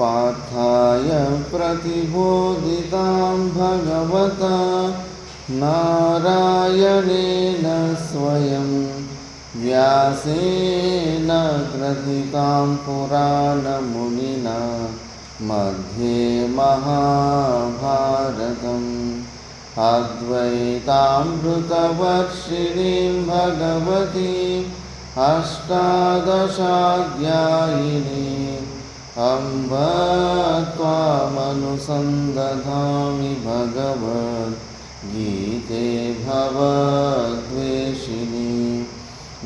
पार्थाय प्रतिबोधितां भगवता नारायणेन स्वयं व्यासेन ग्रथितां पुराणमुनिना मध्ये महाभारतम् अद्वैतामृतवर्षिणीं भगवतीम् अष्टादशाध्यायिनीम् अम्ब त्वामनुसन्दधामि भगवद्गीते भवद्वेषिणी।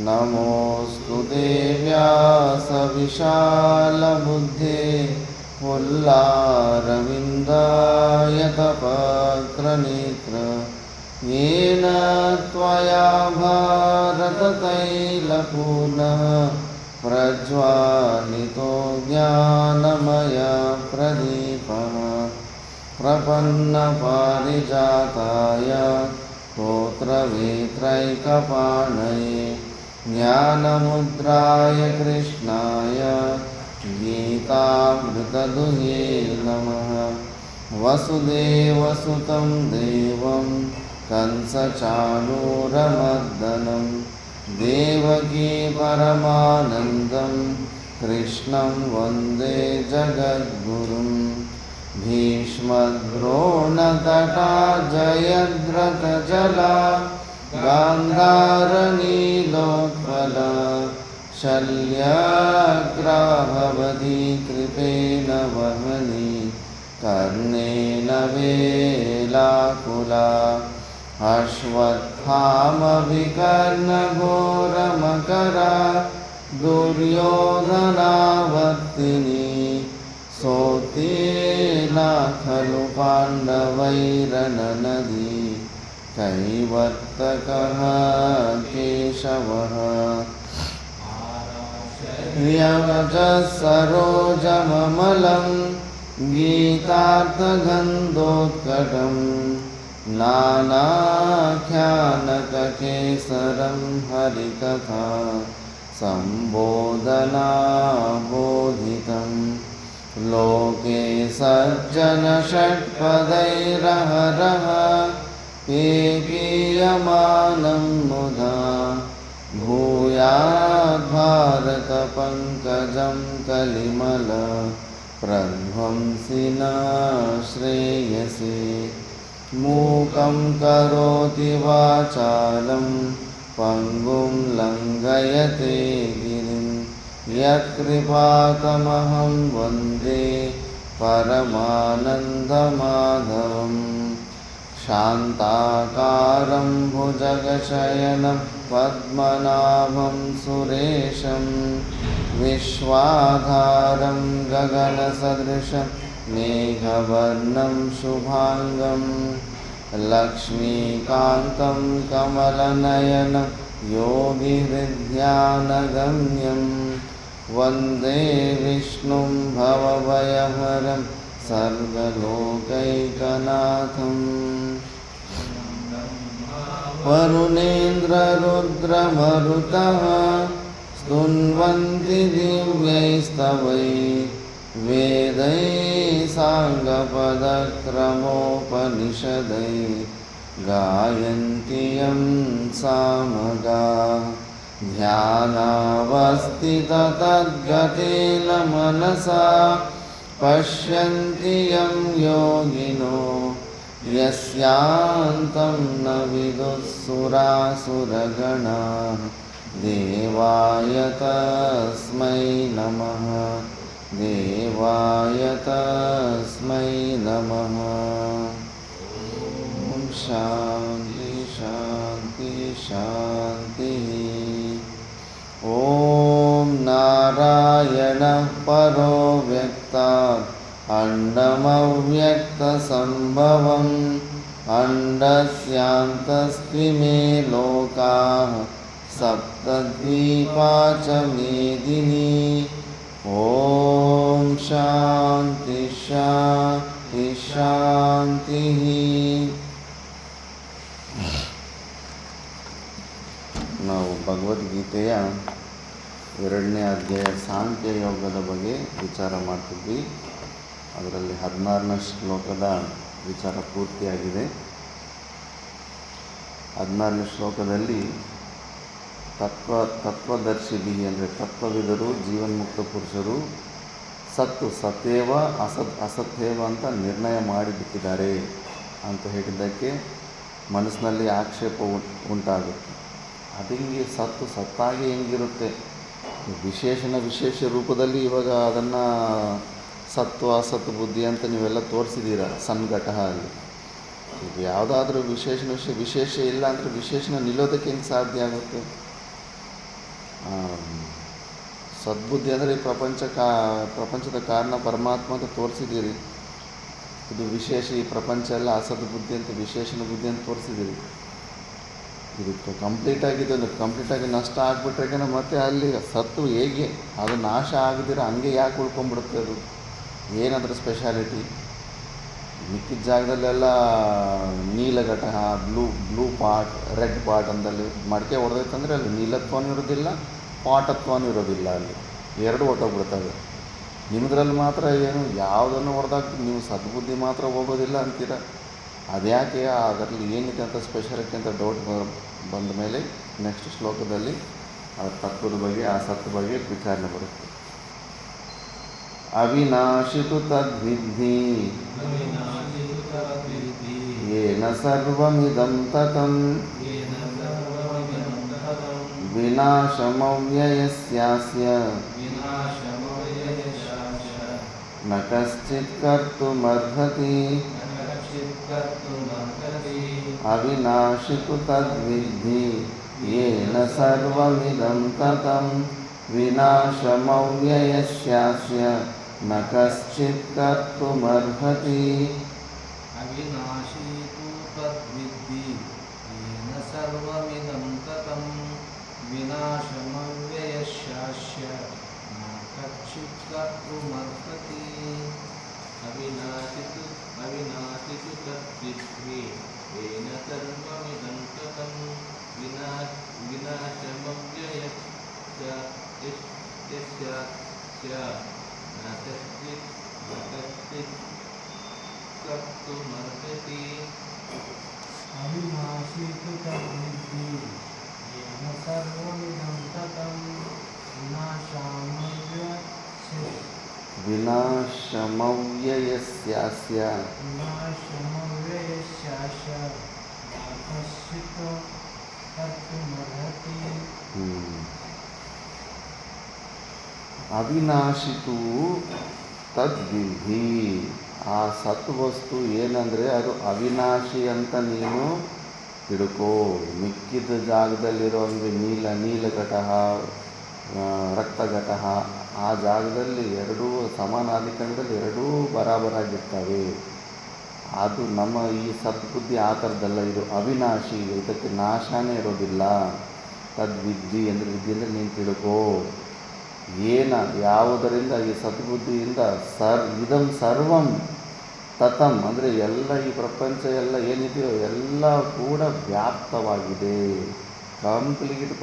नमोऽस्तु ते व्यासविशालबुद्धे पुल्लारविन्दायतपत्रनेत्र येन त्वया भारततैलपूर्णः प्रज्वालितो ज्ञानमयप्रदीपः प्रपन्नपारिजाताय स्तोत्रवेत्रैकपाणये ज्ञानमुद्राय कृष्णाय गीतामृतदुहे नमः। वसुदेवसुतं देवं कंसचाणूरमर्दनं देवकी परमानन्दं कृष्णं वन्दे जगद्गुरुं। भीष्मद्रोणतटा जयद्रथजला गान्धारनीलोत्पला शल्यग्राहवती कृपेण वहनी कर्णेन वेलाकुला अश्वत्थामविकर्णघोरमकरा दुर्योधनावर्तिनी सोत्तीर्णा खलु पाण्डवैरननदी कैवर्तकः केशवः यवजसरोजममलं गीतार्थगन्धोत्कटं नानाख्यानककेसरं हरिकथा सम्बोधनाबोधितं लोके सज्जनषट्पदैरहरः पेपीयमानं मुदा भूयाद्भारतपङ्कजं कलिमल प्रध्वंसिन श्रेयसे। मूकं करोति वाचालं पङ्गुं लङ्घयते गिरिं यत्कृपातमहं वन्दे परमानन्दमाधवम्। शान्ताकारं भुजगशयनं पद्मनाभं सुरेशं विश्वाधारं गगनसदृशं मेघवर्णं शुभाङ्गं लक्ष्मीकान्तं कमलनयनं योगिहृद्यानगम्यं वन्दे विष्णुं भवभयहरं सर्वलोकैकनाथम्। वरुणेन्द्ररुद्रमरुतः स्तुन्वन्ति दिव्यैस्तवैः वेदैः साङ्गपदक्रमोपनिषदैः गायन्ति यं सामगाः ध्यानावस्थिततद्गतेन मनसा पश्यन्ति यं योगिनो यस्यान्तं न विदुःसुरासुरगणाः देवाय तस्मै नमः देवाय तस्मै नमः। ॐ शान्ति शान्ति शान्तिः। ॐ नारायणः परो व्यक्तात् अण्डमव्यक्तसम्भवम् अण्डस्यान्तस्त्विमे लोकाः सप्तद्वीपा च मेदिनी। ॐ शान्ति शान्ति शान्तिः। ನಾವು ಭಗವದ್ಗೀತೆಯ 2ನೇ ಅಧ್ಯಾಯ ಸಾಂಖ್ಯ ಯೋಗದ ಬಗ್ಗೆ ವಿಚಾರ ಮಾಡ್ತಿದ್ವಿ. ಅದರಲ್ಲಿ 16ನೇ ಶ್ಲೋಕದ ವಿಚಾರ ಪೂರ್ತಿಯಾಗಿದೆ. 16ನೇ ಶ್ಲೋಕದಲ್ಲಿ ತತ್ವದರ್ಶಿಭಿ ಅಂದರೆ ತತ್ವವಿದರು, ಜೀವನ್ಮುಕ್ತ ಪುರುಷರು ಸತ್ಯೇವ ಅಸತ್ಯೇವ ಅಂತ ನಿರ್ಣಯ ಮಾಡಿಬಿಟ್ಟಿದ್ದಾರೆ ಅಂತ ಹೇಳಿದ್ದಕ್ಕೆ ಮನಸ್ಸಿನಲ್ಲಿ ಆಕ್ಷೇಪ ಉಂಟಾಗುತ್ತೆ. ಅದು ಹಿಂಗೆ ಸತ್ತಾಗಿ ಹೆಂಗಿರುತ್ತೆ, ವಿಶೇಷ ರೂಪದಲ್ಲಿ ಇವಾಗ ಅದನ್ನು ಸತ್ತು ಅಸತ್ತು ಬುದ್ಧಿ ಅಂತ ನೀವೆಲ್ಲ ತೋರಿಸಿದ್ದೀರ ಸನ್ಘಟ ಅಲ್ಲಿ. ಈಗ ಯಾವುದಾದ್ರೂ ವಿಶೇಷ ಇಲ್ಲ ಅಂದರೆ ವಿಶೇಷಣ ನಿಲ್ಲೋದಕ್ಕೆ ಹೆಂಗೆ ಸಾಧ್ಯ ಆಗುತ್ತೆ? ಸದ್ಬುದ್ಧಿ ಅಂದರೆ ಈ ಪ್ರಪಂಚದ ಕಾರಣ ಪರಮಾತ್ಮ ಅಂತ ತೋರಿಸಿದ್ದೀರಿ. ಇದು ವಿಶೇಷ, ಈ ಪ್ರಪಂಚ ಎಲ್ಲ ಅಸದ್ ಬುದ್ಧಿ ಅಂತ ವಿಶೇಷಣ ಬುದ್ಧಿ ಅಂತ ತೋರಿಸಿದ್ದೀರಿ. ಇದಕ್ಕೆ ಕಂಪ್ಲೀಟಾಗಿ ನಷ್ಟ ಆಗಿಬಿಟ್ರೆ ಮತ್ತೆ ಅಲ್ಲಿ ಸತ್ತು ಹೇಗೆ ಅದು ನಾಶ ಆಗದಿರ ಹಂಗೆ ಯಾಕೆ ಉಳ್ಕೊಂಡ್ಬಿಡುತ್ತೆ? ಅದು ಏನಾದರೂ ಸ್ಪೆಷಾಲಿಟಿ? ಮಿಕ್ಕಿದ ಜಾಗದಲ್ಲೆಲ್ಲ ನೀಲಘಟ, ಬ್ಲೂ ಪಾಟ್, ರೆಡ್ ಪಾಟ್ ಅಂದಲ್ಲಿ ಮಡಿಕೆ ಹೊಡೆದೈತಂದರೆ ಅಲ್ಲಿ ನೀಲತ್ವನೂ ಇರೋದಿಲ್ಲ, ಪಾಟತ್ವನೂ ಇರೋದಿಲ್ಲ. ಅಲ್ಲಿ ಎರಡು ಹೊಟ್ಟೋಗ್ಬಿಡ್ತವೆ. ನಿಮ್ಮದ್ರಲ್ಲಿ ಮಾತ್ರ ಏನು ಯಾವುದನ್ನು ಹೊಡೆದಾಗ ನೀವು ಸದ್ಬುದ್ಧಿ ಮಾತ್ರ ಹೋಗೋದಿಲ್ಲ ಅಂತೀರ. ಅದ್ಯಾಕೆ, ಅದರಲ್ಲಿ ಏನಿದೆ ಅಂತ ಸ್ಪೆಷಾಲಿಟಿ ಅಂತ ಡೌಟ್ ಬಂದ ಮೇಲೆ ನೆಕ್ಸ್ಟ್ ಶ್ಲೋಕದಲ್ಲಿ ಆ ತತ್ವದ ಬಗ್ಗೆ, ಆ ಸತ್ವ ಬಗ್ಗೆ ವಿಚಾರಣೆ ಬರುತ್ತೆ. ಅವಿನಾಶಿತು ತದ್ವಿದ್ಧಿ ಯೇನ ಸರ್ವಮಿದಂ ತತಂ ವಿನಾಶಮವ್ಯಯಸ್ಯಾಸ್ಯ ನ ಕಶ್ಚಿತ್ ಕರ್ತುಮರ್ಹತಿ. ಅವಿನಾಶಿತು ತದ್ವಿದ್ಧಿ ಯೇನ ಸರ್ವಮಿದಂ ತತಂ ವಿನಾಶಮವ್ಯಯಸ್ಯಾಸ್ಯ ನ ಕಶ್ಚಿತ್ ಕರ್ತುಮರ್ಹತಿ. ಅವಿನಾಶೀತು ತದ್ವಿದ್ಧಿ ಯೇನ ಸರ್ವಮಿದಂ ತತಂ ವಿನಾಶಮವ್ಯಯಸ್ಯಾಸ್ಯ ನ ಕಶ್ಚಿತ್ ಕರ್ತುಮರ್ಹತಿ. ಅವಿನಾಶಿತು ತದ್ವಿದ್ಧಿ ಯೇನ ಸರ್ವಮಿದಂ ತತಂ ವಿನಾಶಮವ್ಯಯಸ್ಯಾಸ್ಯ ನ ಕಶ್ಚಿತ್ ಕರ್ತುಮರ್ಹತಿ. ಅವಿನಾಶೀತು ತದ್ವಿದ್ಧಿ ಯೇನ ಸರ್ವಮಿದಂ ತತಂ ವಿನಾಶಮವ್ಯಯಸ್ಯಾಸ್ಯ ನ ಕಶ್ಚಿತ್ ಕರ್ತುಮರ್ಹತಿ. ಅವಿನಾಶಿತು ತದ್ವಿಧಿ, ಆ ಸತ್ವಸ್ತು ಏನಂದರೆ ಅದು ಅವಿನಾಶಿ ಅಂತ ನೀನು ತಿಳ್ಕೋ. ಮಿಕ್ಕಿದ ಜಾಗದಲ್ಲಿರೋ ಹಂಗೆ ನೀಲಘಟ, ರಕ್ತಘಟ, ಆ ಜಾಗದಲ್ಲಿ ಎರಡೂ ಸಮಾನಾಧಿಕರಣದಲ್ಲಿ ಎರಡೂ ಬರಾಬರಾಗಿರ್ತವೆ. ಅದು ನಮ್ಮ ಈ ಸದ್ಬುದ್ಧಿ ಆ ಥರದ್ದಲ್ಲ, ಇದು ಅವಿನಾಶಿ, ಇದಕ್ಕೆ ನಾಶನೇ ಇರೋದಿಲ್ಲ. ತದ್ವಿದ್ಧಿ ಅಂದರೆ ವಿದ್ಯೆ ಅಂದರೆ ನೀನು ತಿಳ್ಕೋ. ಯಾವುದರಿಂದ ಈ ಸದ್ಬುದ್ಧಿಯಿಂದ ಇದಂ ಸರ್ವಂ ತತಂ ಅಂದರೆ ಎಲ್ಲ ಈ ಪ್ರಪಂಚ ಎಲ್ಲ ಏನಿದೆಯೋ ಎಲ್ಲ ಕೂಡ ವ್ಯಾಪ್ತವಾಗಿದೆ. ಕಂಪ್ಲೀಟ್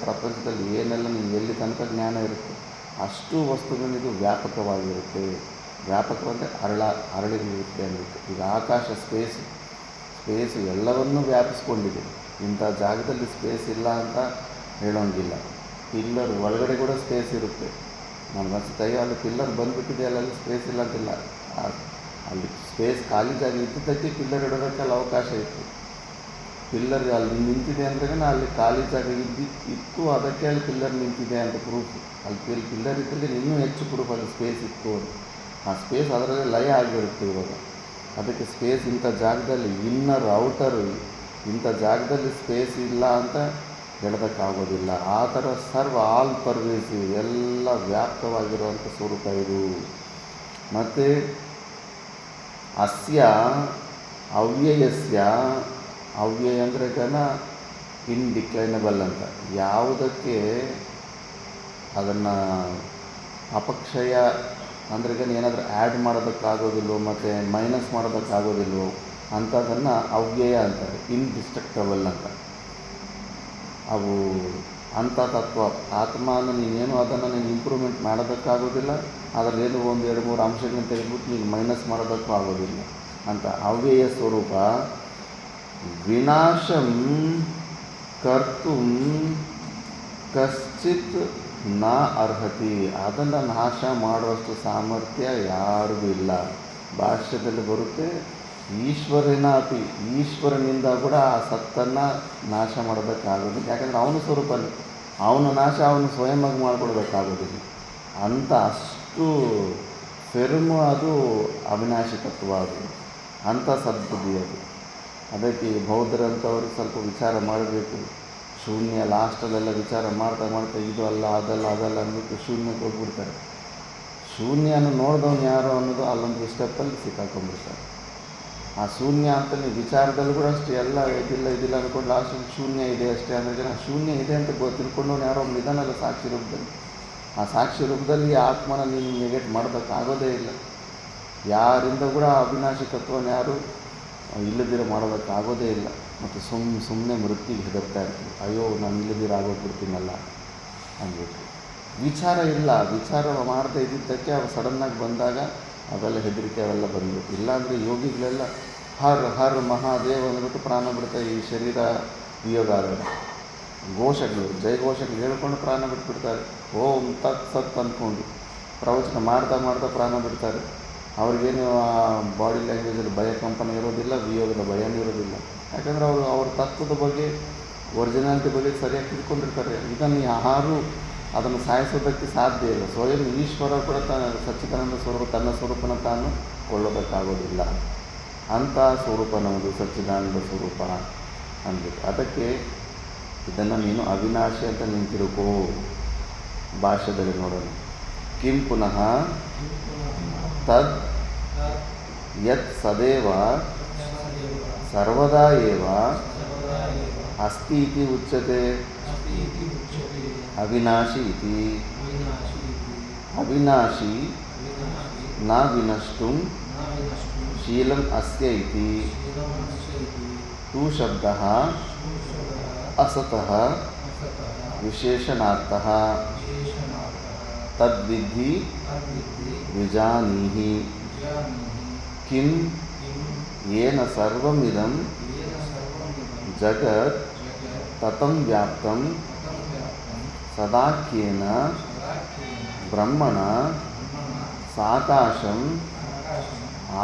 ಪ್ರಪಂಚದಲ್ಲಿ ಏನೆಲ್ಲ ನೀನು ಎಲ್ಲಿ ತನಕ ಜ್ಞಾನ ಇರುತ್ತೆ ಅಷ್ಟು ವಸ್ತುಗಳಿದು ವ್ಯಾಪಕವಾಗಿರುತ್ತೆ. ವ್ಯಾಪಕವಂತೆ ಹರಳಿರುತ್ತೆ ಅನ್ನಿರುತ್ತೆ. ಈಗ ಆಕಾಶ ಸ್ಪೇಸು ಎಲ್ಲವನ್ನೂ ವ್ಯಾಪಿಸ್ಕೊಂಡಿದೆ. ಇಂಥ ಜಾಗದಲ್ಲಿ ಸ್ಪೇಸ್ ಇಲ್ಲ ಅಂತ ಹೇಳೋಂಗಿಲ್ಲ. ಪಿಲ್ಲರ್ ಒಳಗಡೆ ಕೂಡ ಸ್ಪೇಸ್ ಇರುತ್ತೆ. ನಮ್ಗೆ ಅನಿಸುತ್ತೆ ಅಲ್ಲಿ ಪಿಲ್ಲರ್ ಬಂದುಬಿಟ್ಟಿದೆ, ಅಲ್ಲಿ ಸ್ಪೇಸ್ ಇಲ್ಲ ಅಂತಿಲ್ಲ. ಅಲ್ಲಿ ಸ್ಪೇಸ್ ಖಾಲಿ ಜಾಗ ಇದ್ದಿದ್ದಕ್ಕೆ ಪಿಲ್ಲರ್ ಇಡೋದಕ್ಕೆ ಅಲ್ಲಿ ಅವಕಾಶ ಇತ್ತು. ಪಿಲ್ಲರ್ ಅಲ್ಲಿ ನಿಂತಿದೆ ಅಂದ್ರೆ ಅಲ್ಲಿ ಖಾಲಿ ಜಾಗ ಇತ್ತು, ಅದಕ್ಕೆ ಅಲ್ಲಿ ಪಿಲ್ಲರ್ ನಿಂತಿದೆ ಅಂತ ಪ್ರೂಫ್. ಅಲ್ಲಿ ಪಿಲ್ಲರ್ ಇದ್ದರೆ ಇನ್ನೂ ಹೆಚ್ಚು ಪ್ರೂಫ್ ಅಲ್ಲಿ ಸ್ಪೇಸ್ ಇತ್ತು ಅಂತ. ಆ ಸ್ಪೇಸ್ ಅದರಲ್ಲಿ ಲಯ ಆಗಿರುತ್ತೆ ಇವಾಗ. ಅದಕ್ಕೆ ಸ್ಪೇಸ್ ಇಂಥ ಜಾಗದಲ್ಲಿ ಇನ್ನರ್ ಔಟರ್ ಇಂಥ ಜಾಗದಲ್ಲಿ ಸ್ಪೇಸ್ ಇಲ್ಲ ಅಂತ ಹೇಳೋದಕ್ಕಾಗೋದಿಲ್ಲ. ಆ ಥರ ಆಲ್ ಪರ್ವೇಸಿವ್ ಎಲ್ಲ ವ್ಯಾಪ್ತವಾಗಿರುವಂಥ ಸ್ವರೂಪ ಇದು. ಮತ್ತು ಅಸ್ಯ ಅವ್ಯಯಸ್ಯ, ಅವ್ಯಯ ಅಂದರೆ ಇನ್ಡಿಕ್ಲೈನಬಲ್ ಅಂತ, ಯಾವುದಕ್ಕೆ ಅದನ್ನು ಅಪಕ್ಷಯ ಅಂದರೆ ಏನಾದರೂ ಆ್ಯಡ್ ಮಾಡೋದಕ್ಕಾಗೋದಿಲ್ವೋ ಮತ್ತು ಮೈನಸ್ ಮಾಡೋದಕ್ಕಾಗೋದಿಲ್ವೋ ಅಂಥದ್ದನ್ನು ಅವ್ಯಯ ಅಂತಾರೆ, ಇನ್ಡಿಸ್ಟ್ರಕ್ಟಬಲ್ ಅಂತ. ಅವು ಅಂಥ ತತ್ವ. ಆತ್ಮನ ನೀನೇನು ಅದನ್ನು ನೀನು ಇಂಪ್ರೂವ್ಮೆಂಟ್ ಮಾಡೋದಕ್ಕಾಗೋದಿಲ್ಲ, ಅದರಲ್ಲೇನು ಒಂದು 2-3 ಅಂಶಗಳನ್ನ ತೆಗೆದ್ಬಿಟ್ಟು ನೀನು ಮೈನಸ್ ಮಾಡೋದಕ್ಕೂ ಆಗೋದಿಲ್ಲ ಅಂತ ಅವ್ಯಯ ಸ್ವರೂಪ. ವಿನಾಶಂ ಕರ್ತು ಕಶ್ಚಿತ್ ನ ಅರ್ಹತಿ, ಅದನ್ನು ನಾಶ ಮಾಡುವಷ್ಟು ಸಾಮರ್ಥ್ಯ ಯಾರಿಗೂ ಇಲ್ಲ. ಭಾಷ್ಯದಲ್ಲಿ ಬರುತ್ತೆ, ಈಶ್ವರನ ಅಪಿ, ಈಶ್ವರನಿಂದ ಕೂಡ ಆ ಸತ್ತನ್ನು ನಾಶ ಮಾಡೋದಕ್ಕಾಗೋದಿಲ್ಲ. ಯಾಕಂದರೆ ಅವನ ಸ್ವರೂಪನೇ, ಅವನ ನಾಶ ಅವನು ಸ್ವಯಂವಾಗಿ ಮಾಡಿಕೊಡೋದಕ್ಕಾಗೋದಿಲ್ಲ. ಅಂತ ಅಷ್ಟು ಫೆರ್ಮು ಅದು ಅವಿನಾಶಿ ತತ್ವ, ಅದು ಅಂಥ ಸದ್ಬುದ್ಧಿ ಅದು. ಅದಕ್ಕೆ ಬೌದ್ಧರಂಥವರು ಸ್ವಲ್ಪ ವಿಚಾರ ಮಾಡಬೇಕು. ಶೂನ್ಯ ಲಾಸ್ಟಲ್ಲೆಲ್ಲ ವಿಚಾರ ಮಾಡ್ತಾ ಮಾಡ್ತಾ ಇದು ಅಲ್ಲ ಅದಲ್ಲ ಅಂದ್ಬಿಟ್ಟು ಶೂನ್ಯಕ್ಕೆ ಹೋಗ್ಬಿಡ್ತಾರೆ. ಶೂನ್ಯನ ನೋಡಿದವನು ಯಾರು ಅನ್ನೋದು ಅಲ್ಲೊಂದು ಸ್ಟೆಪ್ಪಲ್ಲಿ ಸಿಕ್ಕಾಕೊಂಡ್ಬಿಡ್ತಾರೆ. ಆ ಶೂನ್ಯ ಅಂತ ನೀವು ವಿಚಾರದಲ್ಲೂ ಕೂಡ ಅಷ್ಟೇ, ಎಲ್ಲ ಇದಿಲ್ಲ ಅಂದ್ಕೊಂಡು ಲಾಸ್ಟಲ್ಲಿ ಶೂನ್ಯ ಇದೆ ಅಷ್ಟೇ ಅಂದರೆ ಜನ ಶೂನ್ಯ ಇದೆ ಅಂತ ತಿಳ್ಕೊಂಡವನು ಯಾರೋ ಒಂದು ಇದನ್ನೆಲ್ಲ ಸಾಕ್ಷಿ ರೂಪದಲ್ಲಿ. ಆ ಸಾಕ್ಷಿ ರೂಪದಲ್ಲಿ ಆತ್ಮನ ನೀನು ನೆಗೆಟ್ ಮಾಡೋದಕ್ಕಾಗೋದೇ ಇಲ್ಲ. ಯಾರಿಂದ ಕೂಡ ಅವಿನಾಶಿ ತತ್ವನ ಯಾರು ಇಲ್ಲದಿರೋ ಮಾಡೋದಕ್ಕಾಗೋದೇ ಇಲ್ಲ. ಮತ್ತು ಸುಮ್ಮನೆ ಮೃತ್ಯುಗೆ ಹೆದರ್ತಾ ಇರ್ತೀವಿ, ಅಯ್ಯೋ ನಾನು ಇಲ್ಲದಿರೋ ಆಗೋಗ್ಬಿಡ್ತೀನಲ್ಲ ಅಂದ್ಬಿಟ್ಟು. ವಿಚಾರ ಇಲ್ಲ, ವಿಚಾರ ಮಾಡದೇ ಇದ್ದಿದ್ದಕ್ಕೆ ಅವು ಸಡನ್ನಾಗಿ ಬಂದಾಗ ಅವೆಲ್ಲ ಹೆದರಿಕೆ ಅವೆಲ್ಲ ಬಂದ್ಬಿಟ್ಟು. ಇಲ್ಲಾಂದರೆ ಯೋಗಿಗಳೆಲ್ಲ ಹರ್ ಮಹಾದೇವ್ ಅಂದ್ಬಿಟ್ಟು ಪ್ರಾಣ ಬಿಡ್ತಾರೆ. ಈ ಶರೀರ ವಿಯೋಗ ಆದಾಗ ಘೋಷಗಳು, ಜಯಘೋಷಗಳು ಹೇಳ್ಕೊಂಡು ಪ್ರಾಣ ಬಿಟ್ಬಿಡ್ತಾರೆ. ಓಂ ತತ್ ಸತ್ ಅಂದ್ಕೊಂಡು ಪ್ರವಚನ ಮಾಡ್ತಾ ಪ್ರಾಣ ಬಿಡ್ತಾರೆ. ಅವ್ರಿಗೇನು ಆ ಬಾಡಿ ಲ್ಯಾಂಗ್ವೇಜಲ್ಲಿ ಭಯ ಕಂಪನ ಇರೋದಿಲ್ಲ, ವಿಯೋಗದ ಭಯನೂ ಇರೋದಿಲ್ಲ. ಯಾಕಂದರೆ ಅವ್ರ ತತ್ವದ ಬಗ್ಗೆ, ಒರಿಜಿನಾಲಿಟಿ ಬಗ್ಗೆ ಸರಿಯಾಗಿ ತಿಳ್ಕೊಂಡಿರ್ತಾರೆ. ಇದನ್ನು ಯಾರೂ ಅದನ್ನು ಸಾಯಿಸೋದಕ್ಕೆ ಸಾಧ್ಯ ಇಲ್ಲ. ಸ್ವಯಂ ಈಶ್ವರ ಕೂಡ ಸಚ್ಚಿದಾನಂದ ಸ್ವರೂಪ ತನ್ನ ಸ್ವರೂಪನ ತಾನು ಕೊಳ್ಳೋದಕ್ಕಾಗೋದಿಲ್ಲ. ಅಂಥ ಸ್ವರೂಪ ನಮ್ಮದು ಸಚ್ಚಿದಾನಂದ ಸ್ವರೂಪ ಅಂದ್ಬಿಟ್ಟು. ಅದಕ್ಕೆ ಇದನ್ನು ನೀನು ಅವಿನಾಶಿ ಅಂತ ನೀನು ತಿಳ್ಕೋ. ಭಾಷ್ಯದಲ್ಲಿ ನೋಡೋಣ. ಕಿಂ ಪುನಃ ತದ್ ಯತ್ ಸದೇವ ಸರ್ವದಾ ಏವ ಅಸ್ತಿ ಇತಿ ಉಚ್ಯತೆ ಅವಿನಾಶಿ ಇತಿ. ಅವಿನಾಶಿ ನ ವಿನಷ್ಟುಂ ಶೀಲಂ ಅಸ್ಯ ಇತಿ. ತೂ ಶಬ್ದಃ ಅಸತಃ ವಿಶೇಷಣಾರ್ಥಃ ತದ್ವಿಧಿ ವಿಜಾನೀಹಿ. ಕಿಂ ಯೇನ ಸರ್ವಮಿದಂ ಜಗತ್ ತತಂ ವ್ಯಾಪ್ತಂ ಸದಾಖ್ಯೇನ ಬ್ರಹ್ಮಣ ಸಾಕಾಶಂ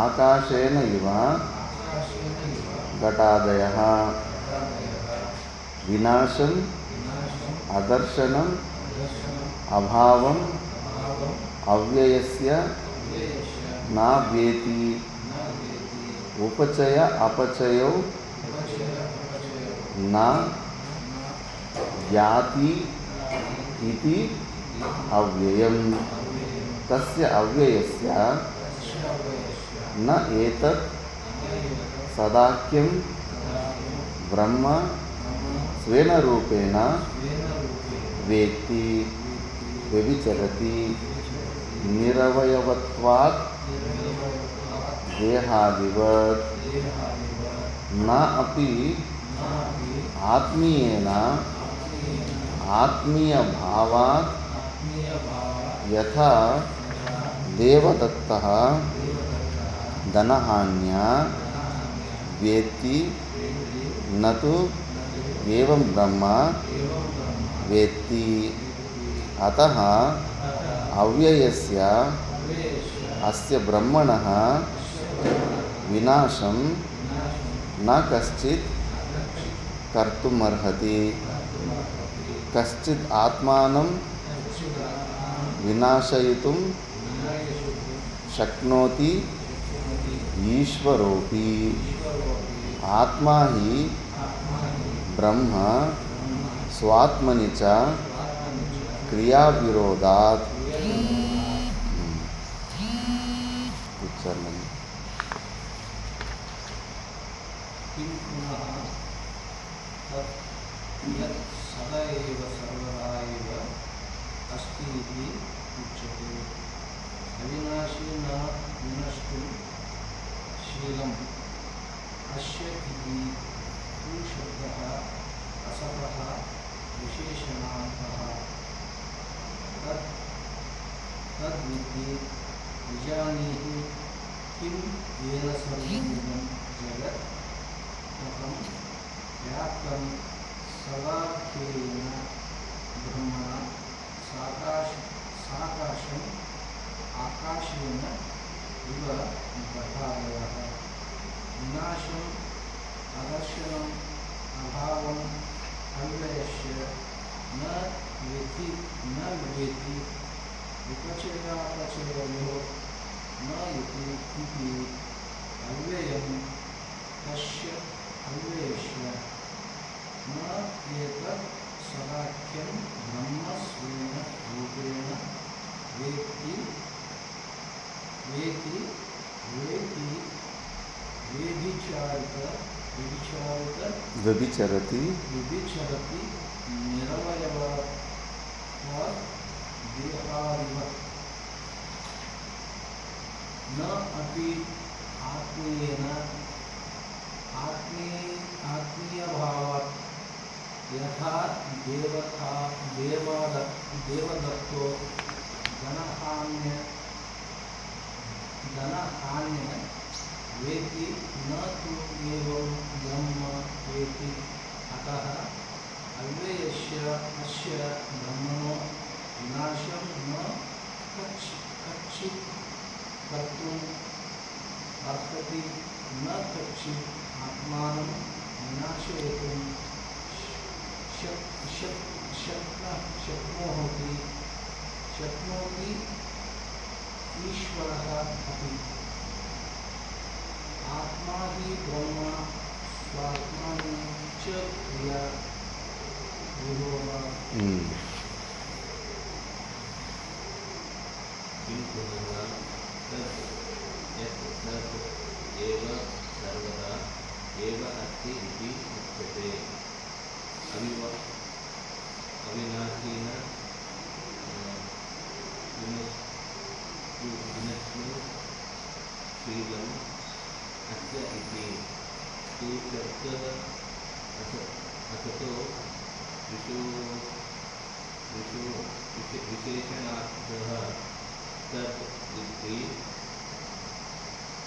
ಆಕಾಶೇನ ಇವ ಘಟಾದಯಃ. ವಿನಾಶಂ ಅದರ್ಶನಂ ಅಭಾವಂ ಅವ್ಯಯಸ್ಯ ನ ವ್ಯೇತಿ. ಉಪಚಯ ಅಪಚಯೌ ನ ಯಾತಿ ಇತಿ ಅವ್ಯಯಂ. ತಸ್ಯ ಅವ್ಯಯಸ್ಯ ನ ಏತತ್ ಸದಾಖ್ಯಂ ಬ್ರಹ್ಮ ಸ್ವೇನ ರೂಪೇಣ ವೇತ್ತಿ ವ್ಯಭಿಚರತಿ. ನಿರವಯವತ್ವಾತ್ ದೇಹಾದಿವತ್ ನ ಅಪಿ ಆತ್ಮೀಯೇನ ಆತ್ಮೀಯ ಭಾವಾತ್ ಯಥಾ ದೇವದತ್ತಃ ಧನಹಾನ್ಯ ವೇತ್ತಿ ನತು ಏವಂ ಬ್ರಹ್ಮ ವೇತ್ತಿ. ಅತಃ ಅವ್ಯಯಸ್ಯ ಅಸ್ಯ ಬ್ರಹ್ಮಣಃ ವಿನಾಶಂ ನ ಕಶ್ಚಿತ್ ಕರ್ತುಮರ್ಹತಿ. ಕಶ್ಚಿತ್ ಆತ್ಮಾನಂ ವಿನಾಶಯಿತುಂ ಶಕ್ನೋತಿ ಈಶ್ವರೋಪಿ. ಆತ್ಮ ಹಿ ಬ್ರಹ್ಮ ಸ್ವಾತ್ಮನಿ ಚ ಕ್ರಿಯಾವಿರೋಧಾತ್. किं पुनः तत् यत् सदा एव सर्वदा एव अस्ति इति उच्यते. अविनाशी न विनष्टुं शीलम् अस्य इति तु शब्दः असतः विशेषणात् तद्विद्धि विजानीहि किं येन सर्वमिदं जगत् ततं व्याप्तं सदाख्येन ब्रह्मणा साकाशम् आकाशेन इव घटादयः विनाशम् अदर्शनम् अभावम् अव्ययस्य न वेति विपचयापचयोः न इति अव्ययं तस्य अव्ययस्य न एतत् सदाख्यं ब्रह्म स्वेन रूपेण वेति व्यभिचरति निरवयवत्वात् देहादिवत् न अपि आत्मीयभावात् यथा देवदत्तो धनहान्य वेति न तु एवं ब्रह्म वेति अतः अव्ययस्य अस्य ब्रह्मणो विनाशं न कच्चित् कर्तुम् अर्हति न कच्चित् आत्मानं विनाशयितुं शक्नोति ईश्वरः अपि आत्मा हि ब्रह्म स्वात्मानं च क्रिया विभवः किं पुनः तत् यत् सत् एव सर्वदा एव अस्ति इति उच्यते अविनाशिन विनश्नुशीलम् अस्य इति तु शब्दः असतो विशेषणार्थः तत् विद्धि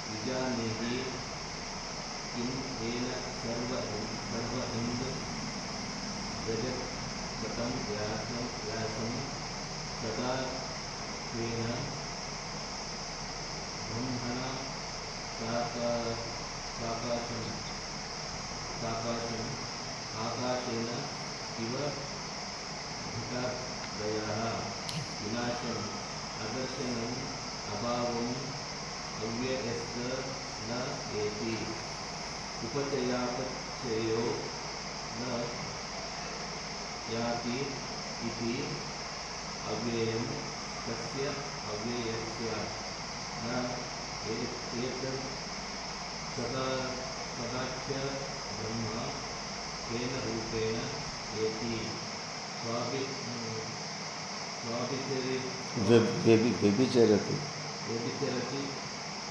विजानीहि किं येन सर्व इन्द्र जगत् पटं व्यासं सदा त्वेन ब्रह्मणा साकाशम् आकाशेन इव घटादयः विनाशम् अदर्शनम् अभावम् अव्ययस्य न एति उपचयापचयो न याति इति अव्ययं तस्य अव्ययस्य न एतत् सदाख्य ब्रह्म केन रूपेण एति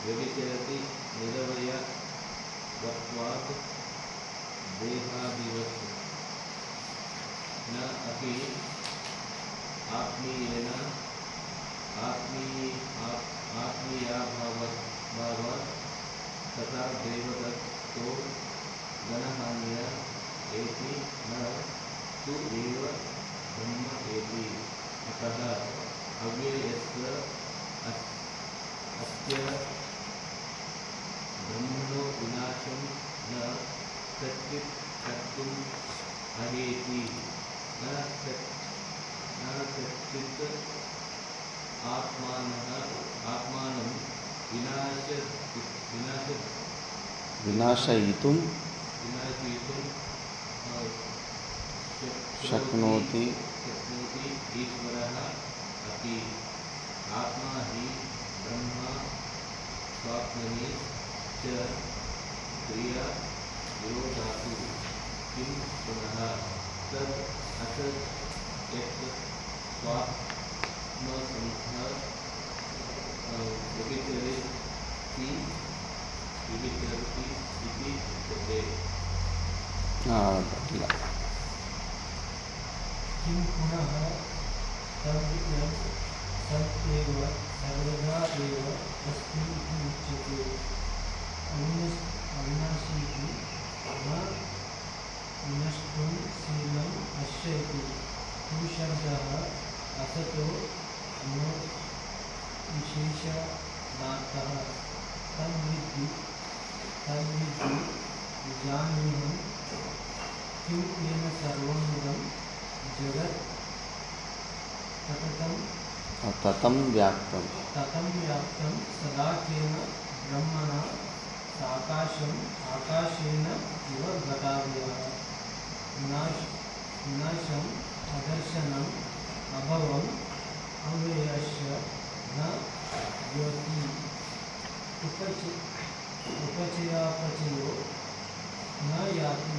व्यभिचरति निरवयवत्वात् देहादिवत् न अपि आत्मीयाभावात् तथा देवदत्तो धनहान्य एति न तु एव ब्रह्म एति अतः अव्ययस्य अस्य ब्रह्मणो विनाशं न कच्चित् कर्तुम् अर्हति न कच्चित् आत्मानं विनाशयितुं शक्नोति ईश्वरः अपि आत्मा हि ब्रह्म स्वात्मनि च क्रिया विरोधातु किं पुनः तद् असत् यत् स्वात्मसंस्थः व्यभिचरति इति उच्यते। किं पुनः तद् सत् एव सर्वदा एव अस्ति इति उच्यते। अविनाशी इति न विनष्टुं शीलम् अस्य इति। तु शब्दः असतो न विशेषणार्थः। तद्विद्धि जानीमं किं येन सर्वमिदं जगत् ततं व्याप्तं व्याप्तं सदा केन ब्रह्मणा आकाशेन इव घटादयः। विनाशम् अदर्शनम् अभवम् अव्ययस्य न योति। उपचयापचयो न याति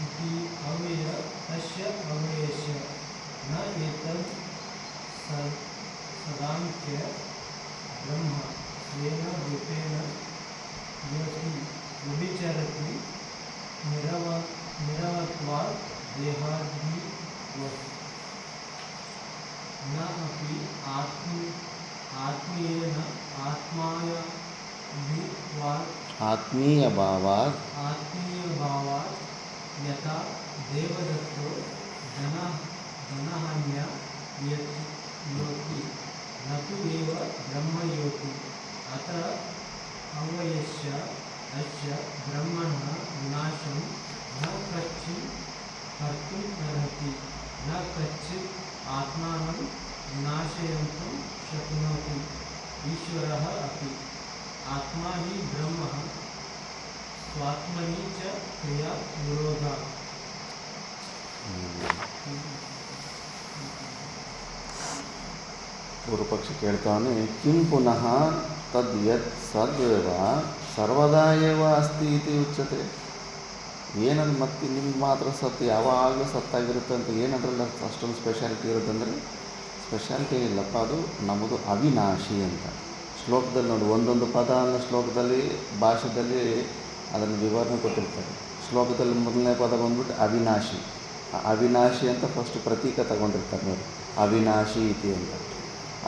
इति अव्यय तस्य अव्ययस्य न एतद् सदान्त्य ब्रह्म स्वेन रूपेण योति व्यभिचरति निरवत्वात् देहादिवत्। न अपि आत्मीयभावात् यथा देवदत्तो जनहन्या योति न तु एव ब्रह्म योति। अत्र अव्ययस्य अस्य ब्रह्मणः विनाशं न कश्चित् कर्तुम् अर्हति। न कश्चित् आत्मानं विनाशयितुं शक्नोति। ईश्वरः अपि। आत्मा हि ब्रह्म स्वात्मनि च क्रिया विरोधा। पूर्व पक्षी ಕೇಳ್ತಾನೆ किं पुनः तद् यत् सद्वेव सर्वदा एव अस्ति इति उच्यते। ಏನಂದ್ರೆ ಮತ್ತೆ ನಿಮ್ಗೆ ಮಾತ್ರ ಸತ್ತು ಯಾವಾಗಲೂ ಸತ್ತಾಗಿರುತ್ತೆ ಅಂತ ಏನಂದ್ರಲ್ಲ ಅಷ್ಟೊಂದು ಸ್ಪೆಷಾಲಿಟಿ ಇರೋದಂದರೆ ಸ್ಪೆಷಾಲಿಟಿ ಇಲ್ಲಪ್ಪ, ಅದು ನಮ್ಮದು ಅವಿನಾಶಿ ಅಂತ. ಶ್ಲೋಕದಲ್ಲಿ ನೋಡಿ, ಒಂದೊಂದು ಪದ ಅನ್ನೋ ಶ್ಲೋಕದಲ್ಲಿ ಭಾಷೆಯಲ್ಲಿ ಅದನ್ನು ವಿವರಣೆ ಕೊಟ್ಟಿರ್ತಾರೆ. ಶ್ಲೋಕದಲ್ಲಿ ಮೊದಲನೇ ಪದ ಬಂದ್ಬಿಟ್ಟು ಅವಿನಾಶಿ. ಅವಿನಾಶಿ ಅಂತ ಫಸ್ಟ್ ಪ್ರತೀಕ ತಗೊಂಡಿರ್ತಾರೆ ನೋಡಿ, ಅವಿನಾಶಿ ಇತಿ ಅಂತ.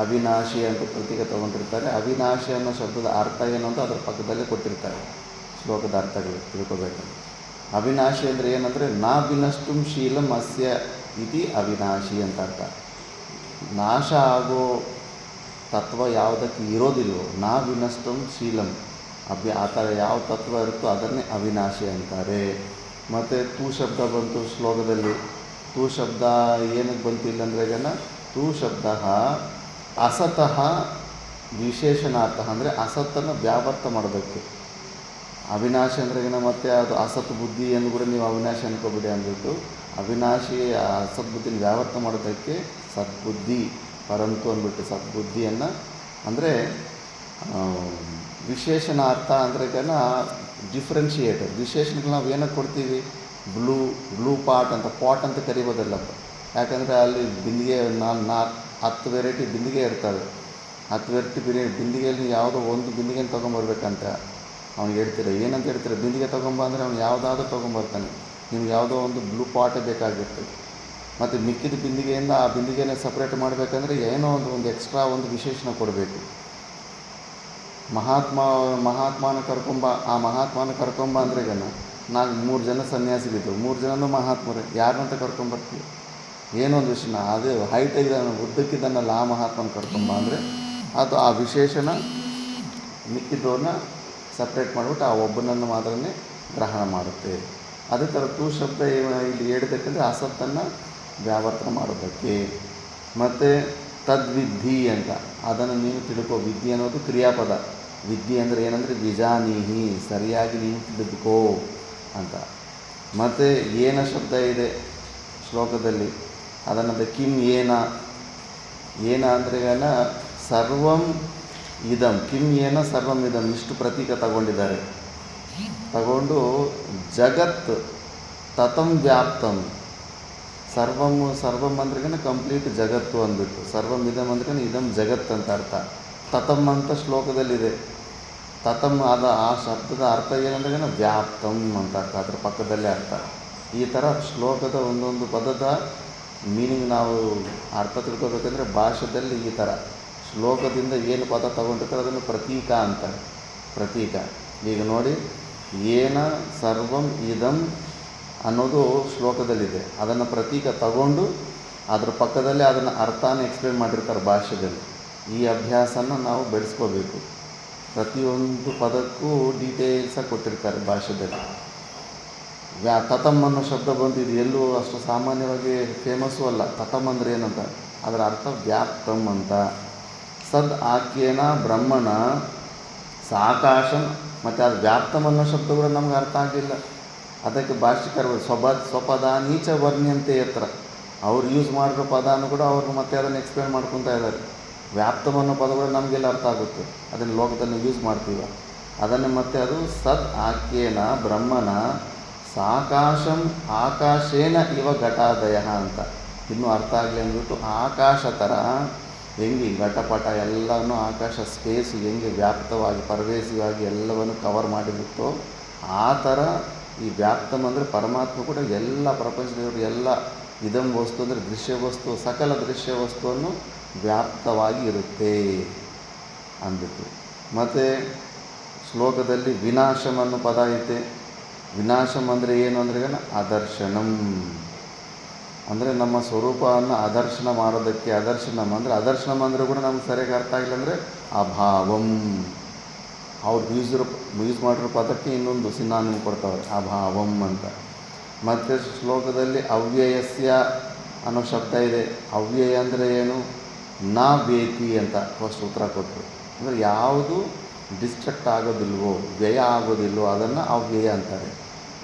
ಅವಿನಾಶಿ ಅಂತ ಪ್ರತೀಕ ತಗೊಂಡಿರ್ತಾರೆ. ಅವಿನಾಶಿ ಅನ್ನೋ ಶಬ್ದದ ಅರ್ಥ ಏನು ಅಂತ ಅದ್ರ ಪಕ್ಕದಲ್ಲೇ ಕೊಟ್ಟಿರ್ತಾರೆ. ಶ್ಲೋಕದ ಅರ್ಥಗಳು ತಿಳ್ಕೊಬೇಕಂದ್ರೆ ಅವಿನಾಶಿ ಅಂದರೆ ಏನಂದರೆ ನಾ ವಿನಷ್ಟುಂ ಶೀಲಂ ಅಸ್ಯ ಇತಿ ಅವಿನಾಶಿ ಅಂತ ಅರ್ಥ. ನಾಶ ಆಗೋ ತತ್ವ ಯಾವುದಕ್ಕೆ ಇರೋದಿಲ್ವೋ, ನಾ ವಿನಷ್ಟುಂ ಶೀಲಂ ಆ ಥರ ಯಾವ ತತ್ವ ಇರುತ್ತೋ ಅದನ್ನೇ ಅವಿನಾಶಿ ಅಂತಾರೆ. ಮತ್ತು ತೂ ಶಬ್ದ ಬಂತು ಶ್ಲೋಕದಲ್ಲಿ. ತೂ ಶಬ್ದ ಏನಕ್ಕೆ ಬಂತಿಲ್ಲ ಅಂದರೆ ಜನ ತೂ ಶಬ್ದ ಅಸತಃ ವಿಶೇಷಣಾರ್ಥ ಅಂದರೆ ಅಸತ್ತನ್ನು ವ್ಯಾವರ್ತ ಮಾಡೋದಕ್ಕೆ. ಅವಿನಾಶಿ ಅಂದರೆ ಏನೋ ಮತ್ತೆ ಅದು ಅಸತ್ ಬುದ್ಧಿ ಎಂದು ಕೂಡ ನೀವು ಅವಿನಾಶಿ ಅನ್ಕೋಬಿಡಿ ಅಂದ್ಬಿಟ್ಟು ಅವಿನಾಶಿ ಅಸತ್ ಬುದ್ಧಿನ ವ್ಯಾವರ್ತ ಮಾಡೋದಕ್ಕೆ ಸದ್ಬುದ್ಧಿ ಪರಂತು ಅಂದ್ಬಿಟ್ಟು ಸದ್ಬುದ್ಧಿಯನ್ನು ಅಂದರೆ ವಿಶೇಷಣಾರ್ಥ ಅಂದರೆ ಡಿಫ್ರೆನ್ಷಿಯೇಟರ್. ವಿಶೇಷಣಗಳು ನಾವು ಏನಕ್ಕೆ ಕೊಡ್ತೀವಿ, ಬ್ಲೂ ಪಾಟ್ ಅಂತ ಕರಿಬೋದಲ್ಲಪ್ಪ. ಯಾಕಂದರೆ ಅಲ್ಲಿ ಬಿಂದಿಗೆ 10 ವೆರೈಟಿ ಬಿಂದಿಗೆ ಇರ್ತವೆ. 10 ವೆರೈಟಿ ಬಿಂದಿಗೆಯಲ್ಲಿ ಯಾವುದೋ ಒಂದು ಬಿಂದಿಗೆನ ತೊಗೊಂಬರ್ಬೇಕಂತ ಅವ್ನಿಗೆ ಹೇಳ್ತೀರ. ಏನಂತ ಹೇಳ್ತೀರ, ಬಿಂದಿಗೆ ತೊಗೊಂಬ ಅಂದರೆ ಅವ್ನು ಯಾವುದಾದ್ರೂ ತೊಗೊಂಬರ್ತಾನೆ. ನಿಮ್ಗೆ ಯಾವುದೋ ಒಂದು ಬ್ಲೂ ಪಾಟೇ ಬೇಕಾಗಿರ್ತದೆ. ಮತ್ತು ಮಿಕ್ಕಿದ ಬಿಂದಿಗೆಯಿಂದ ಆ ಬಿಂದಿಗೆನ ಸಪ್ರೇಟ್ ಮಾಡಬೇಕಂದ್ರೆ ಏನೋ ಒಂದು ಎಕ್ಸ್ಟ್ರಾ ಒಂದು ವಿಶೇಷಣ ಕೊಡಬೇಕು. ಮಹಾತ್ಮನ ಕರ್ಕೊಂಬ ಅಂದರೆ ನಾನು 3 ಜನ ಸನ್ಯಾಸಿಗಿದ್ದು 3 ಜನನೂ ಮಹಾತ್ಮರೇ, ಯಾರನ್ನಂತ ಕರ್ಕೊಂಬರ್ತೀವಿ? ಏನೋ ಒಂದು ವಿಷಯ, ಅದು ಹೈಟ್ ಇದ್ದಾನೆ ಉದ್ದಕ್ಕಿದ್ದಾನಲ್ಲ ಆ ಮಹಾತ್ಮನ ಕರ್ಕೊಂಬ ಅಂದರೆ ಅದು ಆ ವಿಶೇಷಣ ಮಿಕ್ಕಿದ್ದವ್ರನ್ನ ಸಪ್ರೇಟ್ ಮಾಡಿಬಿಟ್ಟು ಆ ಒಬ್ಬನನ್ನು ಮಾತ್ರನೇ ಗ್ರಹಣ ಮಾಡುತ್ತೆ. ಅದೇ ಥರ ತೂ ಶಬ್ದ ಇಲ್ಲಿ ಹೇಳಿದಕ್ಕಂದರೆ ಅಸತ್ತನ್ನು ವ್ಯಾವರ್ತನೆ ಮಾಡೋದಕ್ಕೆ. ಮತ್ತು ತದ್ವಿಧಿ ಅಂತ ಅದನ್ನು ನೀವು ತಿಳ್ಕೋ. ವಿಧಿ ಅನ್ನೋದು ಕ್ರಿಯಾಪದ. ವಿಧಿ ಅಂದರೆ ಏನಂದರೆ ವಿಜಾನೀಹಿ, ಸರಿಯಾಗಿ ನೀವು ತಿಳಿದುಕೋ ಅಂತ. ಮತ್ತು ಏನ ಶಬ್ದ ಇದೆ ಶ್ಲೋಕದಲ್ಲಿ, ಅದನ್ನಂತೆ ಕಿಂ ಏನ ಅಂದರೆ ಸರ್ವಂ ಇದಂ, ಕಿಂ ಏನ ಸರ್ವಂ ಇದಂ ಇಷ್ಟು ಪ್ರತೀಕ ತಗೊಂಡಿದ್ದಾರೆ. ತಗೊಂಡು ಜಗತ್ ತತಂ ವ್ಯಾಪ್ತಂ, ಸರ್ವಂ ಅಂದ್ರೆ ಕಂಪ್ಲೀಟ್ ಜಗತ್ತು ಅಂದ್ಬಿಟ್ಟು, ಸರ್ವಂ ಇದಂ ಅಂದ್ರೆ ಇದಂ ಜಗತ್ ಅಂತ ಅರ್ಥ. ತತಂ ಅಂತ ಶ್ಲೋಕದಲ್ಲಿದೆ. ತತಂ ಆ ಶಬ್ದದ ಅರ್ಥ ಏನಂದ್ರೆ ವ್ಯಾಪ್ತಂ ಅಂತ ಅರ್ಥ, ಅದ್ರ ಪಕ್ಕದಲ್ಲೇ ಅರ್ಥ. ಈ ಥರ ಶ್ಲೋಕದ ಒಂದೊಂದು ಪದದ ಮೀನಿಂಗ್ ನಾವು ಅರ್ಥ ತಿಳ್ಕೊಬೇಕಂದ್ರೆ ಭಾಷೆಯಲ್ಲಿ ಈ ಥರ ಶ್ಲೋಕದಿಂದ ಏನು ಪದ ತಗೊಂಡಿರ್ತಾರೆ ಅದನ್ನು ಪ್ರತೀಕ ಅಂತಾರೆ. ಪ್ರತೀಕ. ಈಗ ನೋಡಿ, ಏನ ಸರ್ವಂ ಇದಂ ಅನ್ನೋದು ಶ್ಲೋಕದಲ್ಲಿದೆ. ಅದನ್ನು ಪ್ರತೀಕ ತಗೊಂಡು ಅದ್ರ ಪಕ್ಕದಲ್ಲೇ ಅದನ್ನು ಅರ್ಥನ ಎಕ್ಸ್ಪ್ಲೇನ್ ಮಾಡಿರ್ತಾರೆ ಭಾಷೆಯಲ್ಲಿ. ಈ ಅಭ್ಯಾಸನ ನಾವು ಬೆಳೆಸ್ಕೋಬೇಕು. ಪ್ರತಿಯೊಂದು ಪದಕ್ಕೂ ಡೀಟೇಲ್ಸಾಗಿ ಕೊಟ್ಟಿರ್ತಾರೆ ಭಾಷೆಯಲ್ಲಿ. ತತಮ್ ಅನ್ನೋ ಶಬ್ದ ಬಂದಿದ್ದು ಎಲ್ಲೂ ಅಷ್ಟು ಸಾಮಾನ್ಯವಾಗಿ ಫೇಮಸ್ಸು ಅಲ್ಲ. ತತಮ್ ಅಂದರೆ ಏನಂತ, ಅದರ ಅರ್ಥ ವ್ಯಾಪ್ತಮ್ ಅಂತ. ಸದ್ ಆಖ್ಯೇನ ಬ್ರಹ್ಮಣ ಸಾಕಾಶಂ, ಮತ್ತು ಅದು ವ್ಯಾಪ್ತಮ್ ಅನ್ನೋ ಶಬ್ದ ಕೂಡ ನಮ್ಗೆ ಅರ್ಥ ಆಗಲಿಲ್ಲ. ಅದಕ್ಕೆ ಭಾಷಿಕರು ಸ್ವಪದಾನೀಚ ವರ್ಣ್ಯಂತೆ ಯತ್ರ, ಅವ್ರು ಯೂಸ್ ಮಾಡಿರೋ ಪದಾನು ಕೂಡ ಅವ್ರು ಮತ್ತೆ ಅದನ್ನು ಎಕ್ಸ್ಪ್ಲೇನ್ ಮಾಡ್ಕೊತಾ ಇದ್ದಾರೆ. ವ್ಯಾಪ್ತಮ್ ಅನ್ನೋ ಪದ ಕೂಡ ನಮಗೆಲ್ಲ ಅರ್ಥ ಆಗುತ್ತೆ, ಅದನ್ನು ಲೋಕದಲ್ಲಿ ಯೂಸ್ ಮಾಡ್ತೀವಿ. ಅದನ್ನು ಮತ್ತೆ ಅದು ಸದ್ ಆಖ್ಯೇನ ಬ್ರಹ್ಮನ ಸಾಕಾಶಂ ಆಕಾಶೇನ ಇವ ಘಟಾದಯ ಅಂತ. ಇನ್ನೂ ಅರ್ಥ ಆಗಲಿ ಅಂದ್ಬಿಟ್ಟು ಆಕಾಶ ಥರ ಹೆಂಗೆ ಘಟಪಟ ಎಲ್ಲವನ್ನೂ ಆಕಾಶ ಸ್ಪೇಸು ಹೆಂಗೆ ವ್ಯಾಪ್ತವಾಗಿ ಪರವೇಶವಾಗಿ ಎಲ್ಲವನ್ನು ಕವರ್ ಮಾಡಿರುತ್ತೋ ಆ ಥರ ಈ ವ್ಯಾಪ್ತಮ್ ಅಂದರೆ ಪರಮಾತ್ಮ ಕೂಡ ಎಲ್ಲ ಪ್ರಪಂಚದವರು ಎಲ್ಲ ಇದಂ ವಸ್ತು ಅಂದರೆ ದೃಶ್ಯ ವಸ್ತು, ಸಕಲ ದೃಶ್ಯ ವಸ್ತುವನ್ನು ವ್ಯಾಪ್ತವಾಗಿ ಇರುತ್ತೆ ಅಂದ್ಬಿಟ್ಟು. ಮತ್ತು ಶ್ಲೋಕದಲ್ಲಿ ವಿನಾಶಂ ಅನ್ನೋ ಪದ ಐತೆ. ವಿನಾಶಂ ಅಂದರೆ ಏನು ಅಂದರೆ ಅದರ್ಶನಂ ಅಂದರೆ ನಮ್ಮ ಸ್ವರೂಪವನ್ನು ಅದರ್ಶನ ಮಾಡೋದಕ್ಕೆ. ಅದರ್ಶನಂ ಅಂದರೆ ಅದರ್ಶನಂ ಅಂದರೆ ಕೂಡ ನಮ್ಗೆ ಸರಿಯಾಗಿ ಅರ್ಥ ಆಗಿಲ್ಲ ಅಂದರೆ ಅಭಾವಂ. ಅವ್ರು ಯೂಸ್ ಮಾಡಿರೋ ಪದಕ್ಕೆ ಇನ್ನೊಂದು ಸಿನಾನಿಮ್ ಕೊಡ್ತಾವ್ರೆ, ಅಭಾವಂ ಅಂತ. ಮತ್ತು ಶ್ಲೋಕದಲ್ಲಿ ಅವ್ಯಯಸ್ಯ ಅನ್ನೋ ಶಬ್ದ ಇದೆ. ಅವ್ಯಯ ಅಂದರೆ ಏನು, ನಾ ಬೇತಿ ಅಂತ ಫಸ್ಟ್ ಉತ್ತರ ಕೊಟ್ಟರು. ಅಂದರೆ ಯಾವುದು ಡಿಸ್ಟ್ರಕ್ಟ್ ಆಗೋದಿಲ್ವೋ, ವ್ಯಯ ಆಗೋದಿಲ್ವೋ ಅದನ್ನು ಅವ್ಯಯ ಅಂತಾರೆ.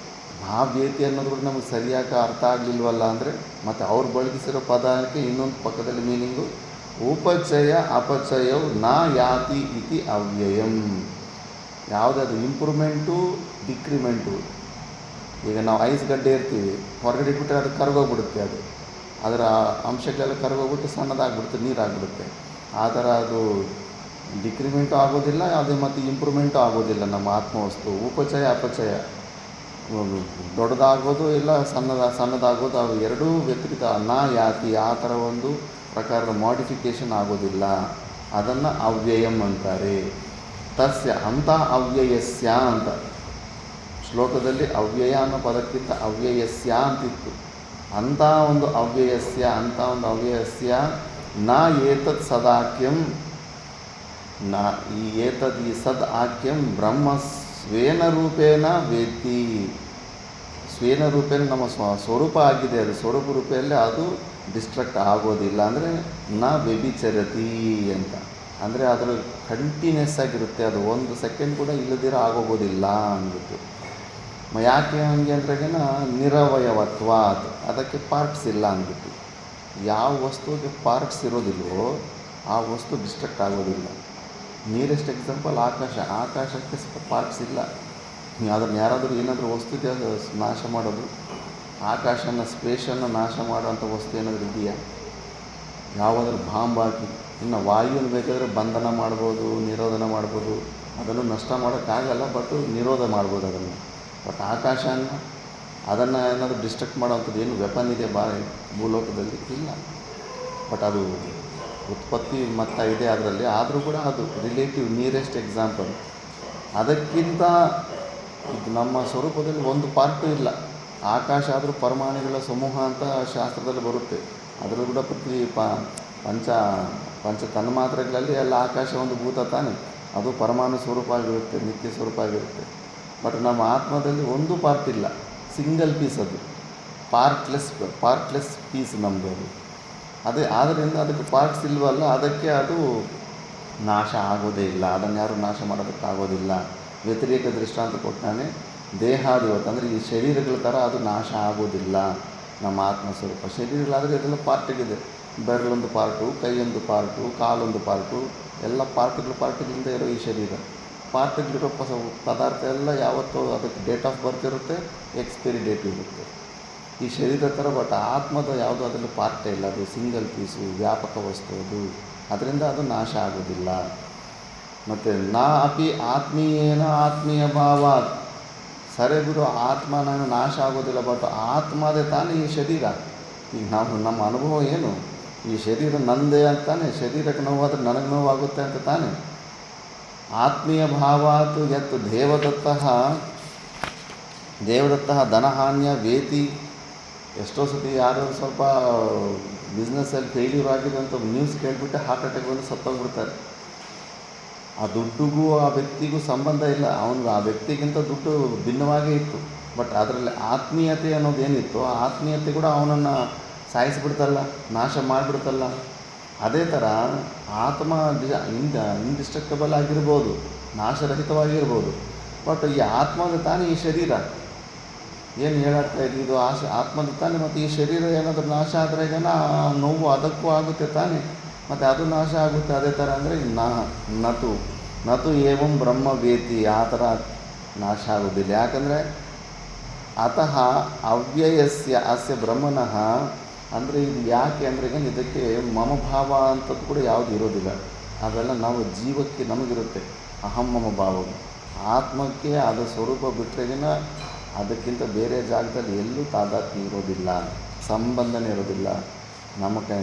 ಆ ಬೇತಿ ಅನ್ನೋದು ಕೂಡ ನಮಗೆ ಸರಿಯಾಗಿ ಅರ್ಥ ಆಗಲಿಲ್ವಲ್ಲ ಅಂದರೆ ಮತ್ತು ಅವ್ರು ಬಳಸಿರೋ ಪದಕ್ಕೆ ಇನ್ನೊಂದು ಪಕ್ಕದಲ್ಲಿ ಮೀನಿಂಗು ಉಪಚಯ ಅಪಚಯವು ನಾ ಯಾತಿ ಇತಿ ಅವ್ಯಯಂ. ಯಾವುದಾದ್ರು ಇಂಪ್ರೂವ್ಮೆಂಟು ಡಿಕ್ರಿಮೆಂಟು. ಈಗ ನಾವು ಐಸ್ ಗಡ್ಡೆ ಇರ್ತೀವಿ, ಹೊರಗಡೆ ಇಟ್ಬಿಟ್ರೆ ಅದು ಕರಗೋಗ್ಬಿಡುತ್ತೆ. ಅದರ ಅಂಶಗಳೆಲ್ಲ ಕರಗೋಗ್ಬಿಟ್ಟು ಸಣ್ಣದಾಗ್ಬಿಡುತ್ತೆ, ನೀರಾಗ್ಬಿಡುತ್ತೆ. ಆ ಥರ ಅದು ಡಿಕ್ರಿಮೆಂಟು ಆಗೋದಿಲ್ಲ, ಅದೇ ಮತ್ತು ಇಂಪ್ರೂವ್ಮೆಂಟು ಆಗೋದಿಲ್ಲ ನಮ್ಮ ಆತ್ಮವಸ್ತು. ಉಪಚಯ ಅಪಚಯ, ದೊಡ್ಡದಾಗೋದು ಇಲ್ಲ ಸಣ್ಣದಾಗೋದು, ಅವು ಎರಡೂ ವ್ಯತಿರಿಕ್ತ. ನಾ ಯಾತಿ ಆ ಥರ ಒಂದು ಪ್ರಕಾರದ ಮಾಡಿಫಿಕೇಷನ್ ಆಗೋದಿಲ್ಲ. ಅದನ್ನು ಅವ್ಯಯಂ ಅಂತಾರೆ. ತಸ್ಯ ಅಂಥ ಅವ್ಯಯಸ್ಯ ಅಂತ ಶ್ಲೋಕದಲ್ಲಿ ಅವ್ಯಯ ಅನ್ನೋ ಪದಕ್ಕಿಂತ ಅವ್ಯಯಸ್ಯ ಅಂತಿತ್ತು. ಅಂಥ ಒಂದು ಅವ್ಯಯಸ್ಯ ನ ಏತತ್ ಸದಾಕ್ಯಂ ನ ಈ ಸದ್ ಆಕ್ಯಂ ಬ್ರಹ್ಮ ಸ್ವೇನ ರೂಪೇಣ ವೇತ್ತಿ. ಸ್ವೇನ ರೂಪೇಣ ನಮ್ಮ ಸ್ವರೂಪ ಆಗಿದೆ, ಅದು ಸ್ವರೂಪ ರೂಪದಲ್ಲಿ ಅದು ಡಿಸ್ಟ್ರಕ್ಟ್ ಆಗೋದಿಲ್ಲ. ಅಂದರೆ ನ ವ್ಯಭಿಚರತಿ ಅಂತ. ಅಂದರೆ ಅದರ ಕಂಟಿನ್ಯೂಸ್ ಆಗಿರುತ್ತೆ, ಅದು ಒಂದು ಸೆಕೆಂಡ್ ಕೂಡ ಇಲ್ಲದಿರೋ ಆಗೋಗೋದಿಲ್ಲ ಅಂದ್ಬಿಟ್ಟು. ಯಾಕೆ ಹಂಗೆ ಅಂದ್ರಾಗೇನ ನಿರವಯವತ್ವ, ಅದಕ್ಕೆ ಪಾರ್ಟ್ಸ್ ಇಲ್ಲ ಅಂದ್ಬಿಟ್ಟು. ಯಾವ ವಸ್ತುವಿಗೆ ಪಾರ್ಟ್ಸ್ ಇರೋದಿಲ್ವೋ ಆ ವಸ್ತು ಡಿಸ್ಟ್ರಕ್ಟ್ ಆಗೋದಿಲ್ಲ. ನೀರೆಸ್ಟ್ ಎಕ್ಸಾಂಪಲ್ ಆಕಾಶಕ್ಕೆ ಪಾರ್ಟ್ಸ್ ಇಲ್ಲ. ಅದನ್ನು ಯಾರಾದರೂ ಏನಾದರೂ ವಸ್ತು ನಾಶ ಮಾಡೋದು, ಆಕಾಶನ ಸ್ಪೇಸನ್ನು ನಾಶ ಮಾಡೋವಂಥ ವಸ್ತು ಏನಾದರೂ ಇದೆಯಾ? ಯಾವುದಾದ್ರೂ ಬಾಂಬ್ ಹಾಕಿ, ಇನ್ನು ವಾಯುವನ್ನು ಬೇಕಾದರೆ ಬಂಧನ ಮಾಡ್ಬೋದು, ನಿರೋಧನ ಮಾಡ್ಬೋದು. ಅದನ್ನು ನಷ್ಟ ಮಾಡೋಕ್ಕಾಗಲ್ಲ, ಬಟ್ ನಿರೋಧ ಮಾಡ್ಬೋದು ಅದನ್ನು. ಬಟ್ ಆಕಾಶನ ಅದನ್ನು ಏನಾದರೂ ಡಿಸ್ಟ್ರಕ್ಟ್ ಮಾಡೋವಂಥದ್ದು ಏನು ವೆಪನ್ ಇದೆ ಭೂಲೋಕದಲ್ಲಿ? ಇಲ್ಲ. ಬಟ್ ಅದು ಉತ್ಪತ್ತಿ ಮೊತ್ತ ಇದೆ ಅದರಲ್ಲಿ, ಆದರೂ ಕೂಡ ಅದು ರಿಲೇಟಿವ್ ನಿಯರೆಸ್ಟ್ ಎಕ್ಸಾಂಪಲ್. ಅದಕ್ಕಿಂತ ಇದು ನಮ್ಮ ಸ್ವರೂಪದಲ್ಲಿ ಒಂದು ಪಾರ್ಟು ಇಲ್ಲ. ಆಕಾಶ ಆದರೂ ಪರಮಾಣುಗಳ ಸಮೂಹ ಅಂತ ಶಾಸ್ತ್ರದಲ್ಲಿ ಬರುತ್ತೆ. ಅದರಲ್ಲೂ ಕೂಡ ಪ್ರತಿ ಪಂಚ ತನ್ಮಾತ್ರೆಗಳಲ್ಲಿ ಎಲ್ಲ ಆಕಾಶ ಒಂದು ಭೂತ ತಾನೆ, ಅದು ಪರಮಾಣು ಸ್ವರೂಪ ಆಗಿರುತ್ತೆ, ನಿತ್ಯ ಸ್ವರೂಪ ಆಗಿರುತ್ತೆ. ಬಟ್ ನಮ್ಮ ಆತ್ಮದಲ್ಲಿ ಒಂದು ಪಾರ್ಟ್ ಇಲ್ಲ, ಸಿಂಗಲ್ ಪೀಸ್. ಅದು ಪಾರ್ಟ್ಲೆಸ್ ಪೀಸ್ ನಮ್ಮದು. ಅದೇ ಆದ್ದರಿಂದ ಅದಕ್ಕೆ ಪಾರ್ಟ್ಸ್ ಇಲ್ವಲ್ಲ, ಅದಕ್ಕೆ ಅದು ನಾಶ ಆಗೋದೇ ಇಲ್ಲ. ಅದನ್ನು ಯಾರು ನಾಶ ಮಾಡೋದಕ್ಕಾಗೋದಿಲ್ಲ. ವ್ಯತಿರೇಕ ದೃಷ್ಟಾಂತ ಕೊಟ್ಟಾನೆ. ದೇಹಾದಿವತ್ತು ಅಂದರೆ ಈ ಶರೀರಗಳ ಥರ ಅದು ನಾಶ ಆಗೋದಿಲ್ಲ ನಮ್ಮ ಆತ್ಮಸ್ವರೂಪ. ಶರೀರಗಳಾದರೆ ಇದೆಲ್ಲ ಪಾರ್ಟಿಗಿದೆ. ಬೆರಳೊಂದು ಪಾರ್ಟು, ಕೈಯೊಂದು ಪಾರ್ಟು, ಕಾಲೊಂದು ಪಾರ್ಟು, ಎಲ್ಲ ಪಾರ್ಟ್ಗಳಿಂದ ಇರೋ ಈ ಶರೀರ. ಪಾರ್ಟ್ಗಳಿರೋ ಪದಾರ್ಥ ಎಲ್ಲ ಯಾವತ್ತೂ ಅದಕ್ಕೆ ಡೇಟ್ ಆಫ್ ಬರ್ತ್ ಇರುತ್ತೆ, ಎಕ್ಸ್ಪೈರಿ ಡೇಟ್ ಇರುತ್ತೆ. ಈ ಶರೀರ ಥರ. ಬಟ್ ಆತ್ಮದ ಯಾವುದೋ ಅದರಲ್ಲಿ ಪಾರ್ಟೇ ಇಲ್ಲ, ಅದು ಸಿಂಗಲ್ ಪೀಸು, ವ್ಯಾಪಕ ವಸ್ತು ಅದು. ಅದರಿಂದ ಅದು ನಾಶ ಆಗೋದಿಲ್ಲ. ಮತ್ತು ನಾ ಅಪಿ ಆತ್ಮೀಯೇನ ಆತ್ಮೀಯ ಭಾವ. ಸರಿ ಬಿಡು, ಆತ್ಮ ನಾಶ ಆಗೋದಿಲ್ಲ, ಬಟ್ ಆತ್ಮದೇ ತಾನೇ ಈ ಶರೀರ. ಈಗ ನಮ್ಮ ಅನುಭವ ಏನು, ಈ ಶರೀರ ನಂದೇ ಅಂತಾನೆ, ಶರೀರಕ್ಕೆ ನೋವಾದರೆ ನನಗೆ ನೋವಾಗುತ್ತೆ ಅಂತ ತಾನೆ. ಆತ್ಮೀಯ ಭಾವಾತ್ ಯತ್ ದೇವದತ್ತಃ ಧನಹಾನ್ಯ ವೇತಿ. ಎಷ್ಟೋ ಸತಿ ಯಾರೋ ಸ್ವಲ್ಪ ಬಿಸ್ನೆಸ್ಸಲ್ಲಿ ಫೇಲ್ಯೂರ್ ಆಗಿದೆ ಅಂತ ನ್ಯೂಸ್ ಕೇಳಿಬಿಟ್ಟು ಹಾರ್ಟ್ ಅಟ್ಯಾಕ್ ಬಂದು ಸತ್ತೋಗ್ಬಿಡ್ತಾರೆ. ಆ ದುಡ್ಡಿಗೂ ಆ ವ್ಯಕ್ತಿಗೂ ಸಂಬಂಧ ಇಲ್ಲ, ಅವನಿಗೆ ಆ ವ್ಯಕ್ತಿಗಿಂತ ದುಡ್ಡು ಭಿನ್ನವಾಗೇ ಇತ್ತು. ಬಟ್ ಅದರಲ್ಲಿ ಆತ್ಮೀಯತೆ ಅನ್ನೋದೇನಿತ್ತು, ಆ ಆತ್ಮೀಯತೆ ಕೂಡ ಅವನನ್ನು ಸಾಯಿಸಿಬಿಡ್ತಲ್ಲ, ನಾಶ ಮಾಡಿಬಿಡ್ತಲ್ಲ. ಅದೇ ಥರ ಆತ್ಮ ಇಂಡಿಸ್ಟ್ರಕ್ಟಬಲ್ ಆಗಿರ್ಬೋದು, ನಾಶರಹಿತವಾಗಿರ್ಬೋದು. ಬಟ್ ಈ ಆತ್ಮದ ತಾನೇ ಈ ಶರೀರ ಏನು ಹೇಳಾಡ್ತಾ ಇದೆ, ಇದು ಆತ್ಮದ ತಾನೇ. ಮತ್ತು ಈ ಶರೀರ ಏನಾದರೂ ನಾಶ ಆದರೆ ನೋವು ಅದಕ್ಕೂ ಆಗುತ್ತೆ ತಾನೇ, ಮತ್ತು ಅದು ನಾಶ ಆಗುತ್ತೆ. ಅದೇ ಥರ ಅಂದರೆ ನತು ಏವಂ ಬ್ರಹ್ಮವೇತಿ, ಆ ಥರ ನಾಶ ಆಗೋದಿಲ್ಲ. ಯಾಕಂದರೆ ಅತಃ ಅವ್ಯಯಸ್ಯ ಅಸ್ಯ ಬ್ರಹ್ಮನಃ, ಅಂದರೆ ಇದು ಯಾಕೆ ಅಂದರೆ ಇದಕ್ಕೆ ಮಮ ಭಾವ ಅಂಥದ್ದು ಕೂಡ ಯಾವುದು ಇರೋದಿಲ್ಲ. ಅವೆಲ್ಲ ನಾವು ಜೀವಕ್ಕೆ ನಮಗಿರುತ್ತೆ ಅಹಂ ಮಮ ಭಾವವು. ಆತ್ಮಕ್ಕೆ ಅದು ಸ್ವರೂಪ ಬಿಟ್ಟರೆಗಿನ ಅದಕ್ಕಿಂತ ಬೇರೆ ಜಾಗದಲ್ಲಿ ಎಲ್ಲೂ ತಾದಾತ್ಮ್ಯ ಇರೋದಿಲ್ಲ, ಸಂಬಂಧನೇ ಇರೋದಿಲ್ಲ.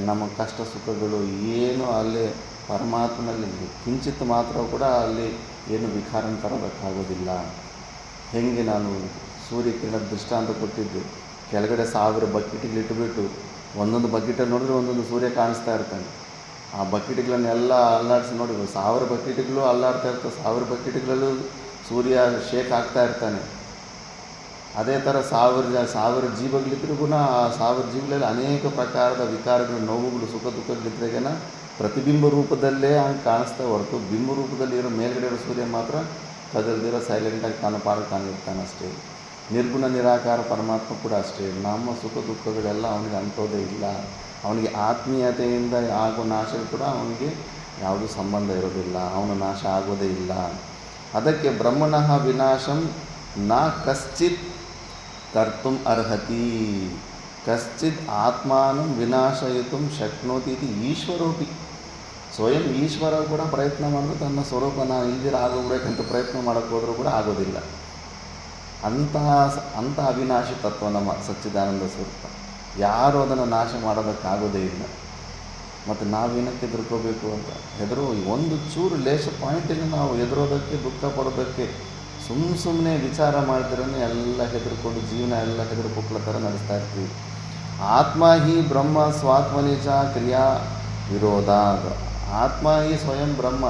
ನಮ್ಮ ಕಷ್ಟ ಸುಖಗಳು ಏನು ಅಲ್ಲಿ ಪರಮಾತ್ಮನಲ್ಲಿ ಕಿಂಚಿತ್ ಮಾತ್ರ ಕೂಡ ಅಲ್ಲಿ ಏನು ವಿಕಾರನ ತರೋದಕ್ಕಾಗೋದಿಲ್ಲ. ಹೆಂಗೆ ನಾನು ಸೂರ್ಯಕಿರಣ ದೃಷ್ಟಾಂತ ಕೊಟ್ಟಿದ್ದು, ಕೆಳಗಡೆ 1000 ಬಕೆಟ್ಗಳಿಟ್ಬಿಟ್ಟು ಒಂದೊಂದು ಬಕೆಟಲ್ಲಿ ನೋಡಿದ್ರೆ ಒಂದೊಂದು ಸೂರ್ಯ ಕಾಣಿಸ್ತಾ ಇರ್ತಾನೆ. ಆ ಬಕೆಟ್ಗಳನ್ನೆಲ್ಲ ಅಲ್ಲಾಡಿಸಿ ನೋಡಿ, 1000 ಬಕೆಟ್ಗಳು ಅಲ್ಲಾಡ್ತಾ ಇರ್ತವೆ, 1000 ಬಕೆಟ್ಗಳಲ್ಲೂ ಸೂರ್ಯ ಶೇಕ್ ಆಗ್ತಾ ಇರ್ತಾನೆ. ಅದೇ ಥರ 1000 ಜೀವಗಳಿದ್ರೂ ಕೂಡ ಆ 1000 ಜೀವಗಳಲ್ಲಿ ಅನೇಕ ಪ್ರಕಾರದ ವಿಕಾರಗಳು, ನೋವುಗಳು, ಸುಖ ದುಃಖಗಳಿದ್ರೆಗೇನ ಪ್ರತಿಬಿಂಬ ರೂಪದಲ್ಲೇ ಹಂಗೆ ಕಾಣಿಸ್ತಾ ಹೊರತು ಬಿಂಬ ರೂಪದಲ್ಲಿ ಇರೋ ಮೇಲ್ಗಡೆ ಇರೋ ಸೂರ್ಯ ಮಾತ್ರ ಕದಲ್ದಿರೋ ಸೈಲೆಂಟಾಗಿ ತಾನು ಪಾಡಿಗೆ ತಾನಿರ್ತಾನೆ ಅಷ್ಟೇ. ನಿರ್ಗುಣ ನಿರಾಕಾರ ಪರಮಾತ್ಮ ಕೂಡ ಅಷ್ಟೇ. ನಮ್ಮ ಸುಖ ದುಃಖಗಳೆಲ್ಲ ಅವನಿಗೆ ಅಂಟೋದೇ ಇಲ್ಲ. ಅವನಿಗೆ ಆತ್ಮೀಯತೆಯಿಂದ ಆಗೋ ನಾಶ ಕೂಡ ಅವನಿಗೆ ಯಾವುದೂ ಸಂಬಂಧ ಇರೋದಿಲ್ಲ, ಅವನ ನಾಶ ಆಗೋದೇ ಇಲ್ಲ. ಅದಕ್ಕೆ ಬ್ರಹ್ಮಣಃ ವಿನಾಶಂ ನ ಕಶ್ಚಿತ್ ಕರ್ತುಂ ಅರ್ಹತಿ, ಕಶ್ಚಿತ್ ಆತ್ಮಾನಂ ವಿನಾಶಯಿತುಂ ಶಕ್ನೋತಿ ಇದು ಈಶ್ವರೋಪಿ. ಸ್ವಯಂ ಈಶ್ವರ ಕೂಡ ಪ್ರಯತ್ನ ಮಾಡಿದ್ರು ತನ್ನ ಸ್ವರೂಪ ನಾನು ಇಲ್ದಿರ ಆಗೋಗ್ಬೇಕಂತ ಪ್ರಯತ್ನ ಮಾಡೋಕ್ಕೆ ಹೋದರೂ ಕೂಡ ಆಗೋದಿಲ್ಲ. ಅಂತಹ ಅವಿನಾಶಿ ತತ್ವ ನಮ್ಮ ಸಚ್ಚಿದಾನಂದ ಸ್ವರೂಪ. ಯಾರೂ ಅದನ್ನು ನಾಶ ಮಾಡೋದಕ್ಕಾಗೋದೇ ಇಲ್ಲ. ಮತ್ತು ನಾವೇನಕ್ಕೆ ಹೆದರ್ಕೋಬೇಕು ಅಂತ ಒಂದು ಚೂರು ಲೇಷ ಪಾಯಿಂಟಿಗೆ ನಾವು ಹೆದರೋದಕ್ಕೆ, ದುಃಖ ಪಡೋದಕ್ಕೆ, ಸುಮ್ಮನೆ ವಿಚಾರ ಮಾಡಿದ್ರೇ ಎಲ್ಲ ಹೆದರ್ಕೊಂಡು ಜೀವನ ಎಲ್ಲ ಹೆದರ್ಕೊಕ್ಳ ಥರ ನಡೆಸ್ತಾ ಇರ್ತೀವಿ. ಆತ್ಮ ಹಿ ಬ್ರಹ್ಮ ಸ್ವಾತ್ಮನಿಜ ಕ್ರಿಯಾ ವಿರೋಧ. ಆತ್ಮ ಹಿ ಸ್ವಯಂ ಬ್ರಹ್ಮ,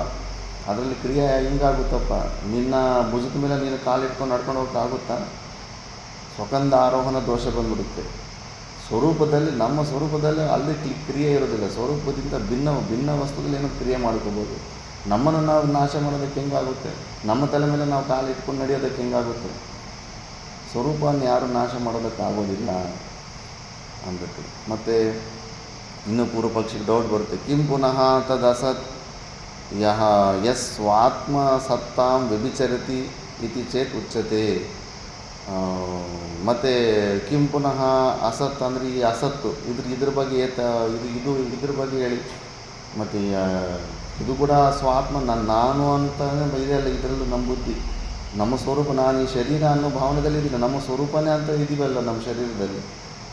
ಅದರಲ್ಲಿ ಕ್ರಿಯೆ ಹಿಂಗಾಗುತ್ತಪ್ಪ. ನಿನ್ನ ಭುಜದ ಮೇಲೆ ನೀನು ಕಾಲಿಟ್ಕೊಂಡು ನಡ್ಕೊಂಡು ಹೋಗೋಕ್ಕಾಗುತ್ತಾ? ಸ್ವಕಂದ ಆರೋಹಣ ದೋಷ ಬಂದ್ಬಿಡುತ್ತೆ. ಸ್ವರೂಪದಲ್ಲಿ, ನಮ್ಮ ಸ್ವರೂಪದಲ್ಲಿ ಅಲ್ಲಿ ಕ್ರಿಯೆ ಇರೋದಿಲ್ಲ. ಸ್ವರೂಪದಿಂದ ಭಿನ್ನ ವಸ್ತುದಲ್ಲಿ ಏನೋ ಕ್ರಿಯೆ ಮಾಡ್ಕೋಬೋದು. ನಮ್ಮನ್ನು ನಾವು ನಾಶ ಮಾಡೋದಕ್ಕೆ ಹೆಂಗಾಗುತ್ತೆ? ನಮ್ಮ ತಲೆ ಮೇಲೆ ನಾವು ಕಾಲಿಟ್ಕೊಂಡು ನಡೆಯೋದಕ್ಕೆ ಹೆಂಗಾಗುತ್ತೆ? ಸ್ವರೂಪವನ್ನು ಯಾರು ನಾಶ ಮಾಡೋದಕ್ಕಾಗೋದಿಲ್ಲ ಅಂದ್ಬಿಟ್ಟು. ಮತ್ತು ಇನ್ನೂ ಪೂರ್ವ ಪಕ್ಷಿಗೆ ಡೌಟ್ ಬರುತ್ತೆ. ಕಿಂ ಪುನಃ ತದಸತ್ ಯಸ್ವಾತ್ಮ ಸತ್ತಾಂ ವ್ಯಭಿಚರತಿ ಇತಿ ಚೇತ್ ಉಚ್ಯತೆ. ಮತ್ತು ಕಿಂ ಪುನಃ ಅಸತ್ ಅಂದರೆ ಈ ಅಸತ್ತು ಇದ್ರ ಬಗ್ಗೆ ಇದ್ರ ಬಗ್ಗೆ ಹೇಳಿ. ಮತ್ತು ಇದು ಕೂಡ ಸ್ವಾತ್ಮ ನಾನು ಅಂತ ಇದೆಯಲ್ಲ, ಇದರಲ್ಲೂ ನಮ್ಮ ಬುದ್ಧಿ, ನಮ್ಮ ಸ್ವರೂಪ, ನಾನು ಈ ಶರೀರ ಅನ್ನೋ ಭಾವನೆಯಲ್ಲಿ ಇದ್ದೀನಿ, ನಮ್ಮ ಸ್ವರೂಪನೇ ಅಂತ ಇದೀವಲ್ಲ ನಮ್ಮ ಶರೀರದಲ್ಲಿ.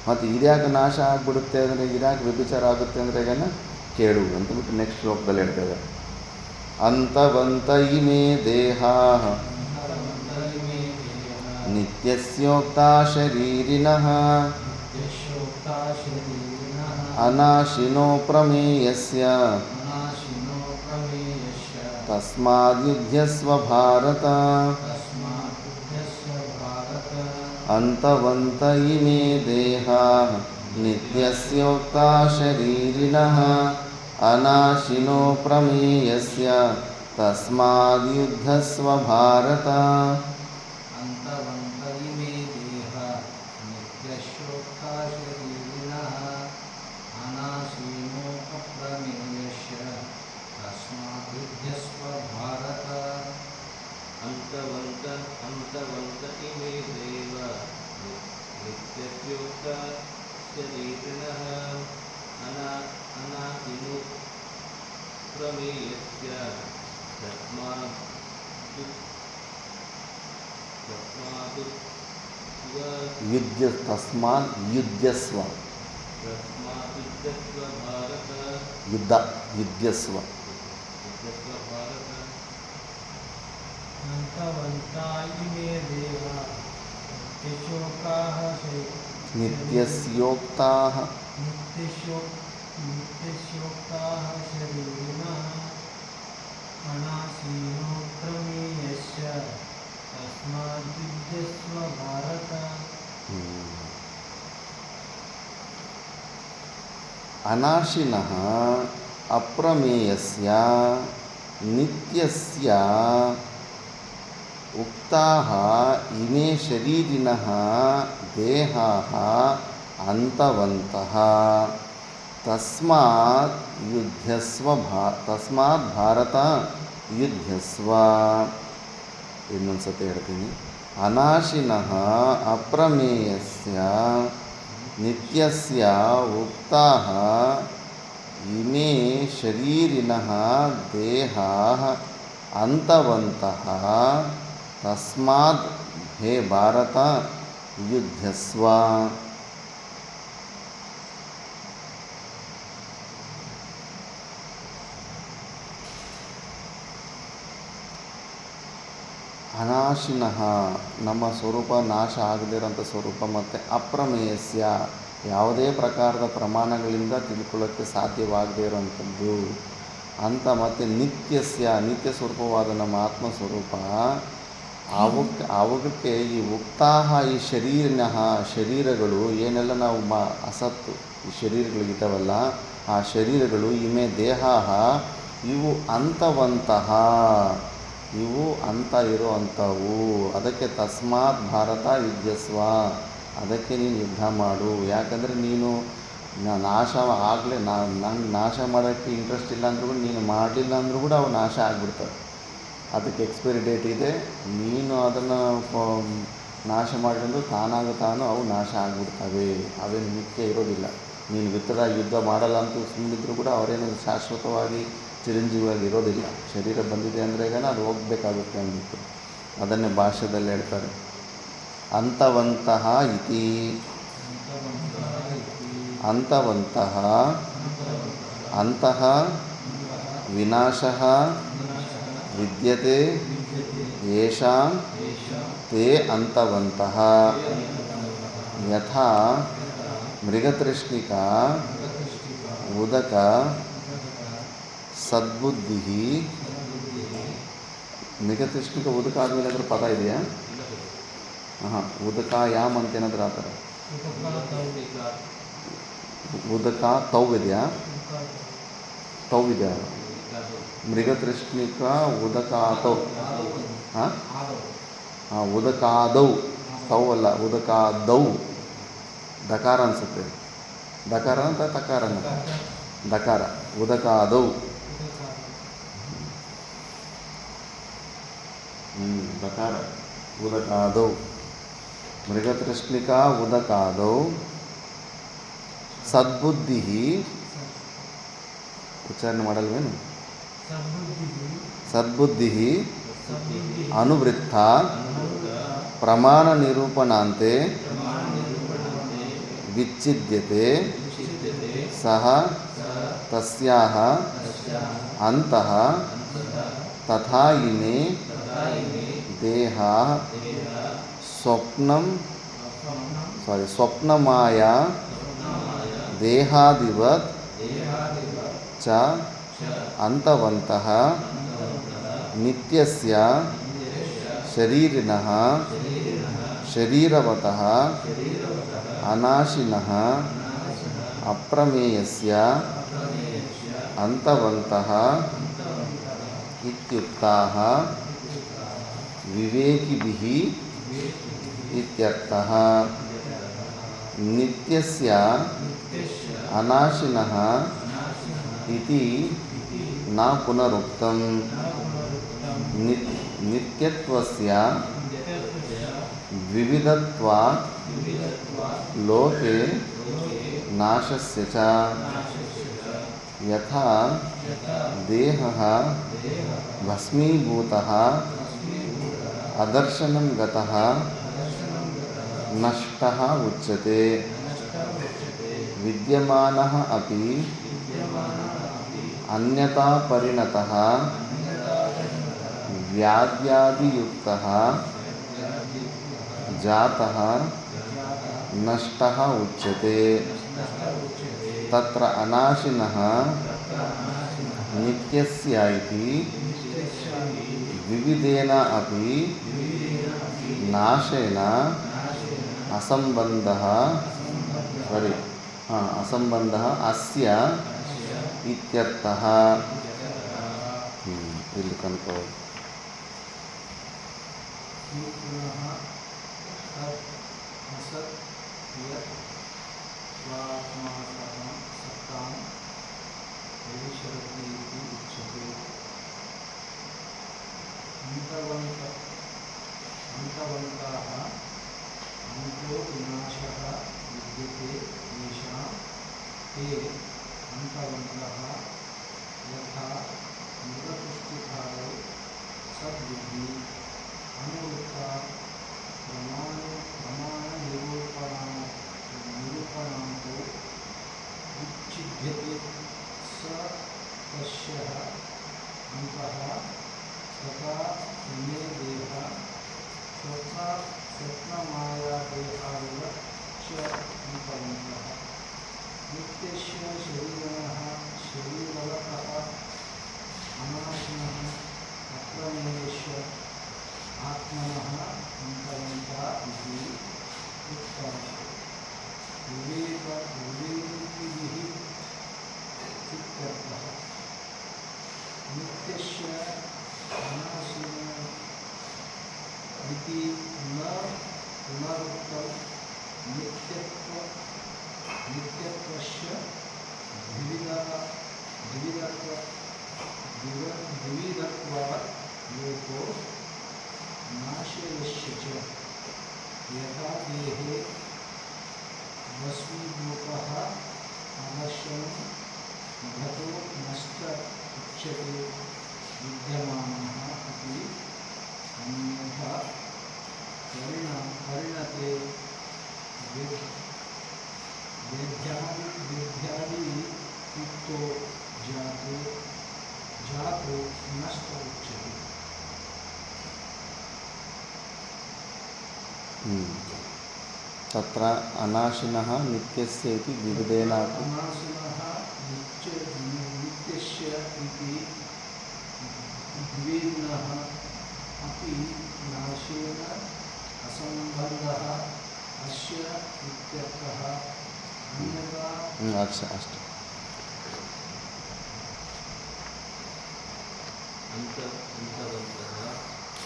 ಮತ್ತು ಇದ್ಯಾಕೆ ನಾಶ ಆಗಿಬಿಡುತ್ತೆ ಅಂದರೆ, ಇದ್ಯಾಕೆ ವ್ಯಭಿಚಾರ ಆಗುತ್ತೆ ಅಂದರೆ ಕೇಳು ಅಂತಬಿಟ್ಟು ನೆಕ್ಸ್ಟ್ ಶ್ಲೋಕದಲ್ಲಿ ಹೇಳ್ತೇವೆ. ಅಂತವಂತ ಇಮೇ ದೇಹ ನಿತ್ಯಸ್ಯೋಕ್ತಾ ಶರೀರಿಣಃ ಅನಾಶಿನೋ ಪ್ರಮೇಯಸ್ಯ ತಸ್ಮಾದ್ಯುಧ್ಯಸ್ವ ಭಾರತ. ಅಂತವಂತ ಇಮೇ ದೇಹಾ ನಿತ್ಯಸ್ಯೋಕ್ತಾ ಶರೀರಿಣಃ ಅನಾಶಿನೋ ಪ್ರಮೇಯಸ್ಯ ತಸ್ಮಾದ್ಯುಧ್ಯಸ್ವ ಭಾರತ. ತಸ್ಮಾತ್ ಯುಧ್ಯಸ್ವ. ಯುದ್ಧ ಯುದ್ಧಸ್ವ यस्व भारत अन्तवन्ता इमे देवा नित्यशोकाः ನಿತ್ಯಸ್ಯೋಕ್ತಾಃ नित्यशोक्ताः शरीरिणः अनासीनो प्रमेयस्य तस्माद्युध्यस्व भारत ಅನಾಶಿನಃ ಅಪ್ರಮೇಯಸ್ಯ ನಿತ್ಯಸ್ಯ ಉಕ್ತಾಃ ಇಮೇ ಶರೀರಿಣಃ ದೇಹಾಃ ಅಂತವಂತಃ ತಸ್ಮಾತ್ ಭಾರತ ಯುಧ್ಯಸ್ವ. ಇನ್ನೊಂದು ಸತಿ ಹೇಳ್ತೀನಿ. ಅನಾಶಿನಃ ಅಪ್ರಮೇಯಸ್ಯ ನಿತ್ಯಸ್ಯ ಉಕ್ತಾಃ ಇಮೇ ಶರೀರಿಣಃ ದೇಹಾಃ ಅಂತವಂತಃ ತಸ್ಮಾದ್ ಹೇ ಭಾರತ ಯುಧ್ಯಸ್ವ. ಅನಾಶಿನಃ ನಮ್ಮ ಸ್ವರೂಪ ನಾಶ ಆಗದಿರೋಂಥ ಸ್ವರೂಪ ಮತ್ತು ಅಪ್ರಮೇಯಸ್ಯ ಯಾವುದೇ ಪ್ರಕಾರದ ಪ್ರಮಾಣಗಳಿಂದ ತಿಳ್ಕೊಳ್ಳೋಕ್ಕೆ ಸಾಧ್ಯವಾಗದೇ ಇರೋವಂಥದ್ದು ಅಂತ ಮತ್ತು ನಿತ್ಯ ಸ್ವರೂಪವಾದ ನಮ್ಮ ಆತ್ಮಸ್ವರೂಪ ಅವಕ್ಕೆ ಈ ಉಕ್ತಾಹ ಈ ಶರೀರಗಳು ಏನೆಲ್ಲ ನಾವು ಅಸತ್ತು ಈ ಶರೀರಗಳಿದ್ದಾವಲ್ಲ ಆ ಶರೀರಗಳು ಇಮೆ ದೇಹ ಇವು ಅಂತವಂತಹ ಇವು ಅಂತ ಇರೋ ಅಂಥವು. ಅದಕ್ಕೆ ತಸ್ಮಾತ್ ಭಾರತ ಯುದ್ಧಸ್ವ, ಅದಕ್ಕೆ ನೀನು ಯುದ್ಧ ಮಾಡು. ಯಾಕಂದರೆ ನೀನು ನಾಶ ಆಗಲೇ ನಂಗೆ ನಾಶ ಮಾಡೋಕ್ಕೆ ಇಂಟ್ರೆಸ್ಟ್ ಇಲ್ಲ ಅಂದರೂ ಕೂಡ ನೀನು ಮಾಡಲಿಲ್ಲ ಅಂದರೂ ಕೂಡ ಅವು ನಾಶ ಆಗಿಬಿಡ್ತವೆ. ಅದಕ್ಕೆ ಎಕ್ಸ್ಪೈರಿ ಡೇಟ್ ಇದೆ. ನೀನು ಅದನ್ನು ನಾಶ ಮಾಡಿದ್ರು ತಾನು ಅವು ನಾಶ ಆಗಿಬಿಡ್ತವೆ. ಅವೇನು ನಿತ್ಯ ಇರೋದಿಲ್ಲ. ನೀನು ಯುದ್ಧ ಮಾಡಲ್ಲ ಅಂತೂ ಸುಮ್ಮನಿದ್ರು ಕೂಡ ಅವರೇನು ಶಾಶ್ವತವಾಗಿ ಚಿರಂಜೀವಿಯಾಗಿ ಇರೋದಿಲ್ಲ. ಶರೀರ ಬಂದಿದೆ ಅಂದರೆ ಅದು ಹೋಗಬೇಕಾಗುತ್ತೆ ಅಂದ್ಬಿಟ್ಟು ಅದನ್ನೇ ಭಾಷ್ಯದಲ್ಲಿ ಹೇಳ್ತಾರೆ. ಅಂತವಂತಹ ಇತಿ ಅಂತವಂತಹ ಅಂತಃ ವಿನಾಶಃ ವಿದ್ಯತೆ ಯೇಷಾಂ ತೇ ಅಂತವಂತಹ ಯಥಾ ಮೃಗತೃಷ್ಣಿಕಾ ಉದಕ ಸದ್ಬುದ್ಧಿ. ಮೃಗತೃಷ್ಣಿಕ ಉದಕ ಆದಮೇಲೆ ಏನಾದರೂ ಪದ ಇದೆಯಾ? ಹಾಂ, ಉದಕ ಯಾಮ್ ಅಂತ ಏನಾದರೂ ಆ ಥರ ಉದಕ ತೌ ಇದೆಯಾ? ತೌ ಇದೆಯಾ? ಮೃಗತೃಷ್ಣಿಕ ಉದಕ ತೌ. ಹಾಂ ಹಾಂ, ಉದಕಾದೌ ತೌ ಅಲ್ಲ, ಉದಕಾದೌ ದಕಾರ ಅನಿಸುತ್ತೆ. ದಕಾರ ಅಂತ ತಕಾರನ? ದಕಾರ. ಉದಕಾದೌ ದಕಾರ ಉದಕಾದೌ ಮೃಗತೃಷ್ಣಿಕಾ ಉದಕಾದೌ ಸದ್ಬುದ್ಧಿ. ಉಚ್ಚಾರಣೆ ಮಾಡಲ್ವೇನು? ಸದ್ಬುದ್ಧಿ ಅನುವೃತ್ತ ಪ್ರಮಾಣ ನಿರೂಪಣಾಂತೆ ವಿಚ್ಛಿದ್ಯತೆ ಸಹ ತಸ್ಯಾಹ ಅಂತಃ ತಥಾ ಇಮೇ ದೇಹಾಃ ಸ್ವಪ್ನಮಾಯಾ ದೇಹಾದಿವತ್ ಚ ಅಂತವಂತಃ ನಿತ್ಯಸ್ಯ ಶರೀರಿಣಃ ಶರೀರವತಃ ಅನಾಶಿನಃ ಅಪ್ರಮೇಯಸ್ಯ ಅಂತವಂತಃ ಇತ್ಯುಕ್ತಾಃ ವಿವೇಕಿಭಿಃ ಇತ್ಯರ್ಥಃ. ನಿತ್ಯಸ್ಯ ಅನಾಶಿನಃ ಇತಿ ನ ಪುನರುಕ್ತಂ. ನಿತ್ಯತ್ವಸ್ಯ ವಿವಿಧತ್ವಾತ್ ಲೋಕೆ ನಾಶಸ್ಯ ಚ ಯಥಾ ದೇಹಃ ಭಸ್ಮೀಭೂತಃ ಅದರ್ಶನಂ ಗತಃ ನಷ್ಟಃ ಉಚ್ಯತೆ. ವಿದ್ಯಮಾನಃ ಅಪಿ अन्यथा परिणतः व्याध्यादियुक्तः जातः नष्टः उच्यते। तत्र अनाशिनः नित्यस्य इति विविधेन अपि नाशेन असंबंधः असंबंधः अस्य इत्यर्थः। ಇಲ್ಲಿ ಕನ್ಕೋ अंतो विनाशः विद्यते येषां ते अंतवन्तः यथा मृगपुष्टिकारो सद्बुद्धि अनुरूपा प्रमाणनिरूपणान्तो विच्छिद्यते स तस्यः अन्तः तथा इमे देहा स्वप्नमायादेहाविव च अन्तवन्तः नित्यस्य शरीरिणः शरीरवतः अनाशिनः अप्रमेयस्य आत्मनः अन्तवन्तः इति उक्तः। विवेकिभिः इत्यर्थः। नित्यस्य अनाशिनः इति न पुनरुक्तं नित्यत्वस्य द्विविधत्वात् लोको नाशयस्य च। यथा देहे वस्मिलोकः अवश्यं घटो नष्ट उच्यते विद्यमानः अपि अन्यथा परिणते वेद्यादियुक्तो जातो नष्ट उच्यते। तत्र अनाशिनः नित्यस्य इति विविधेन अनाशिनः नित्यस्य इति द्विविधः अपि नाशेन असंबंधः अस्य इत्यर्थः। अन्यथा अष्ट अंतवन्तः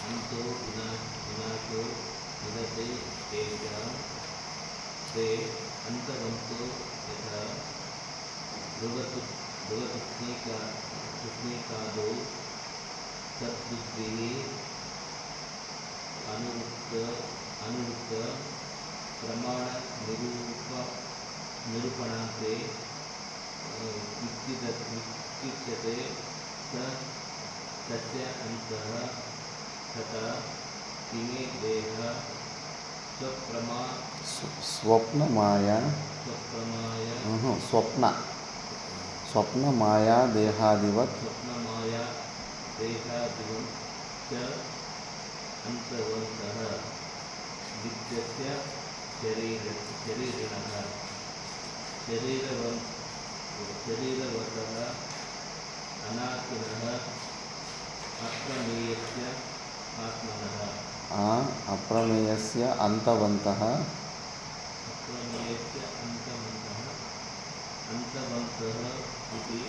अंतो विनाशो विदते तेषां ते अंतवन्तो यथा मृगतुष्णिकादौ सद्बुद्धिः अनुरुक्त प्रमाणनिरूपणान्ते विच्युच्यते तस्य अन्तः तथा इमे देहा स्वप्नमाया देहादिवत् च अन्तवन्तः नित्यस्य शरीरिणः शरीरवतः अनाशिनः अप्रमेयस्य आत्मनः अप्रमेयस्य अन्तवन्तः इति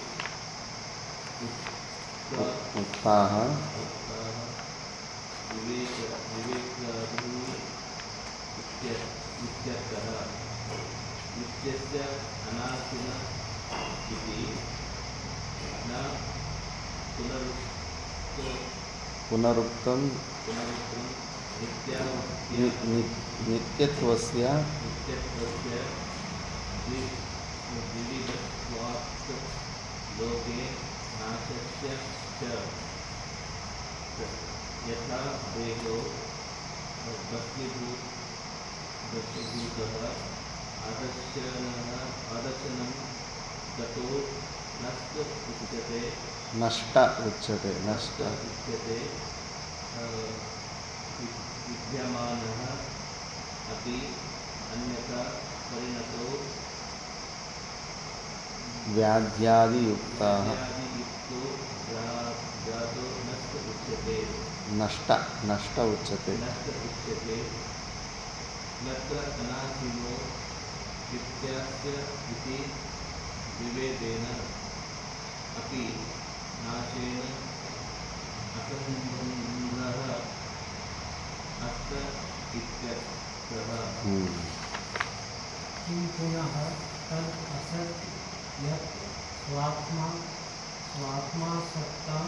उक्ताः। इत्यर्थः। नित्यस्य अनाशिनः इति न पुनरुक्तं नित्यत्वस्य द्विविधत्वात् लोके नाशस्य च। यथा देहो भस्मीभूतः आदर्शनं गतो नष्ट उच्यते ನಷ್ಟ ಉಚ್ಯತೆ ನಷ್ಟ उच्यते विद्यमानः अपि अन्यथा परिणतो ವ್ಯಾಧ್ಯಾದಿಯುಕ್ತ व्याधियुक्तो जातो नष्ट उच्यते ನಷ್ಟ ನಷ್ಟ ಉಚ್ಯತೆ नष्ट उच्यते नत्र अनासीनो विद्यास्य इति विवेदेन अपि नाशेन असम्बन्धः अस्त इत्यर्थः किं पुनः तद् असत् यत् स्वात्मा सत्तां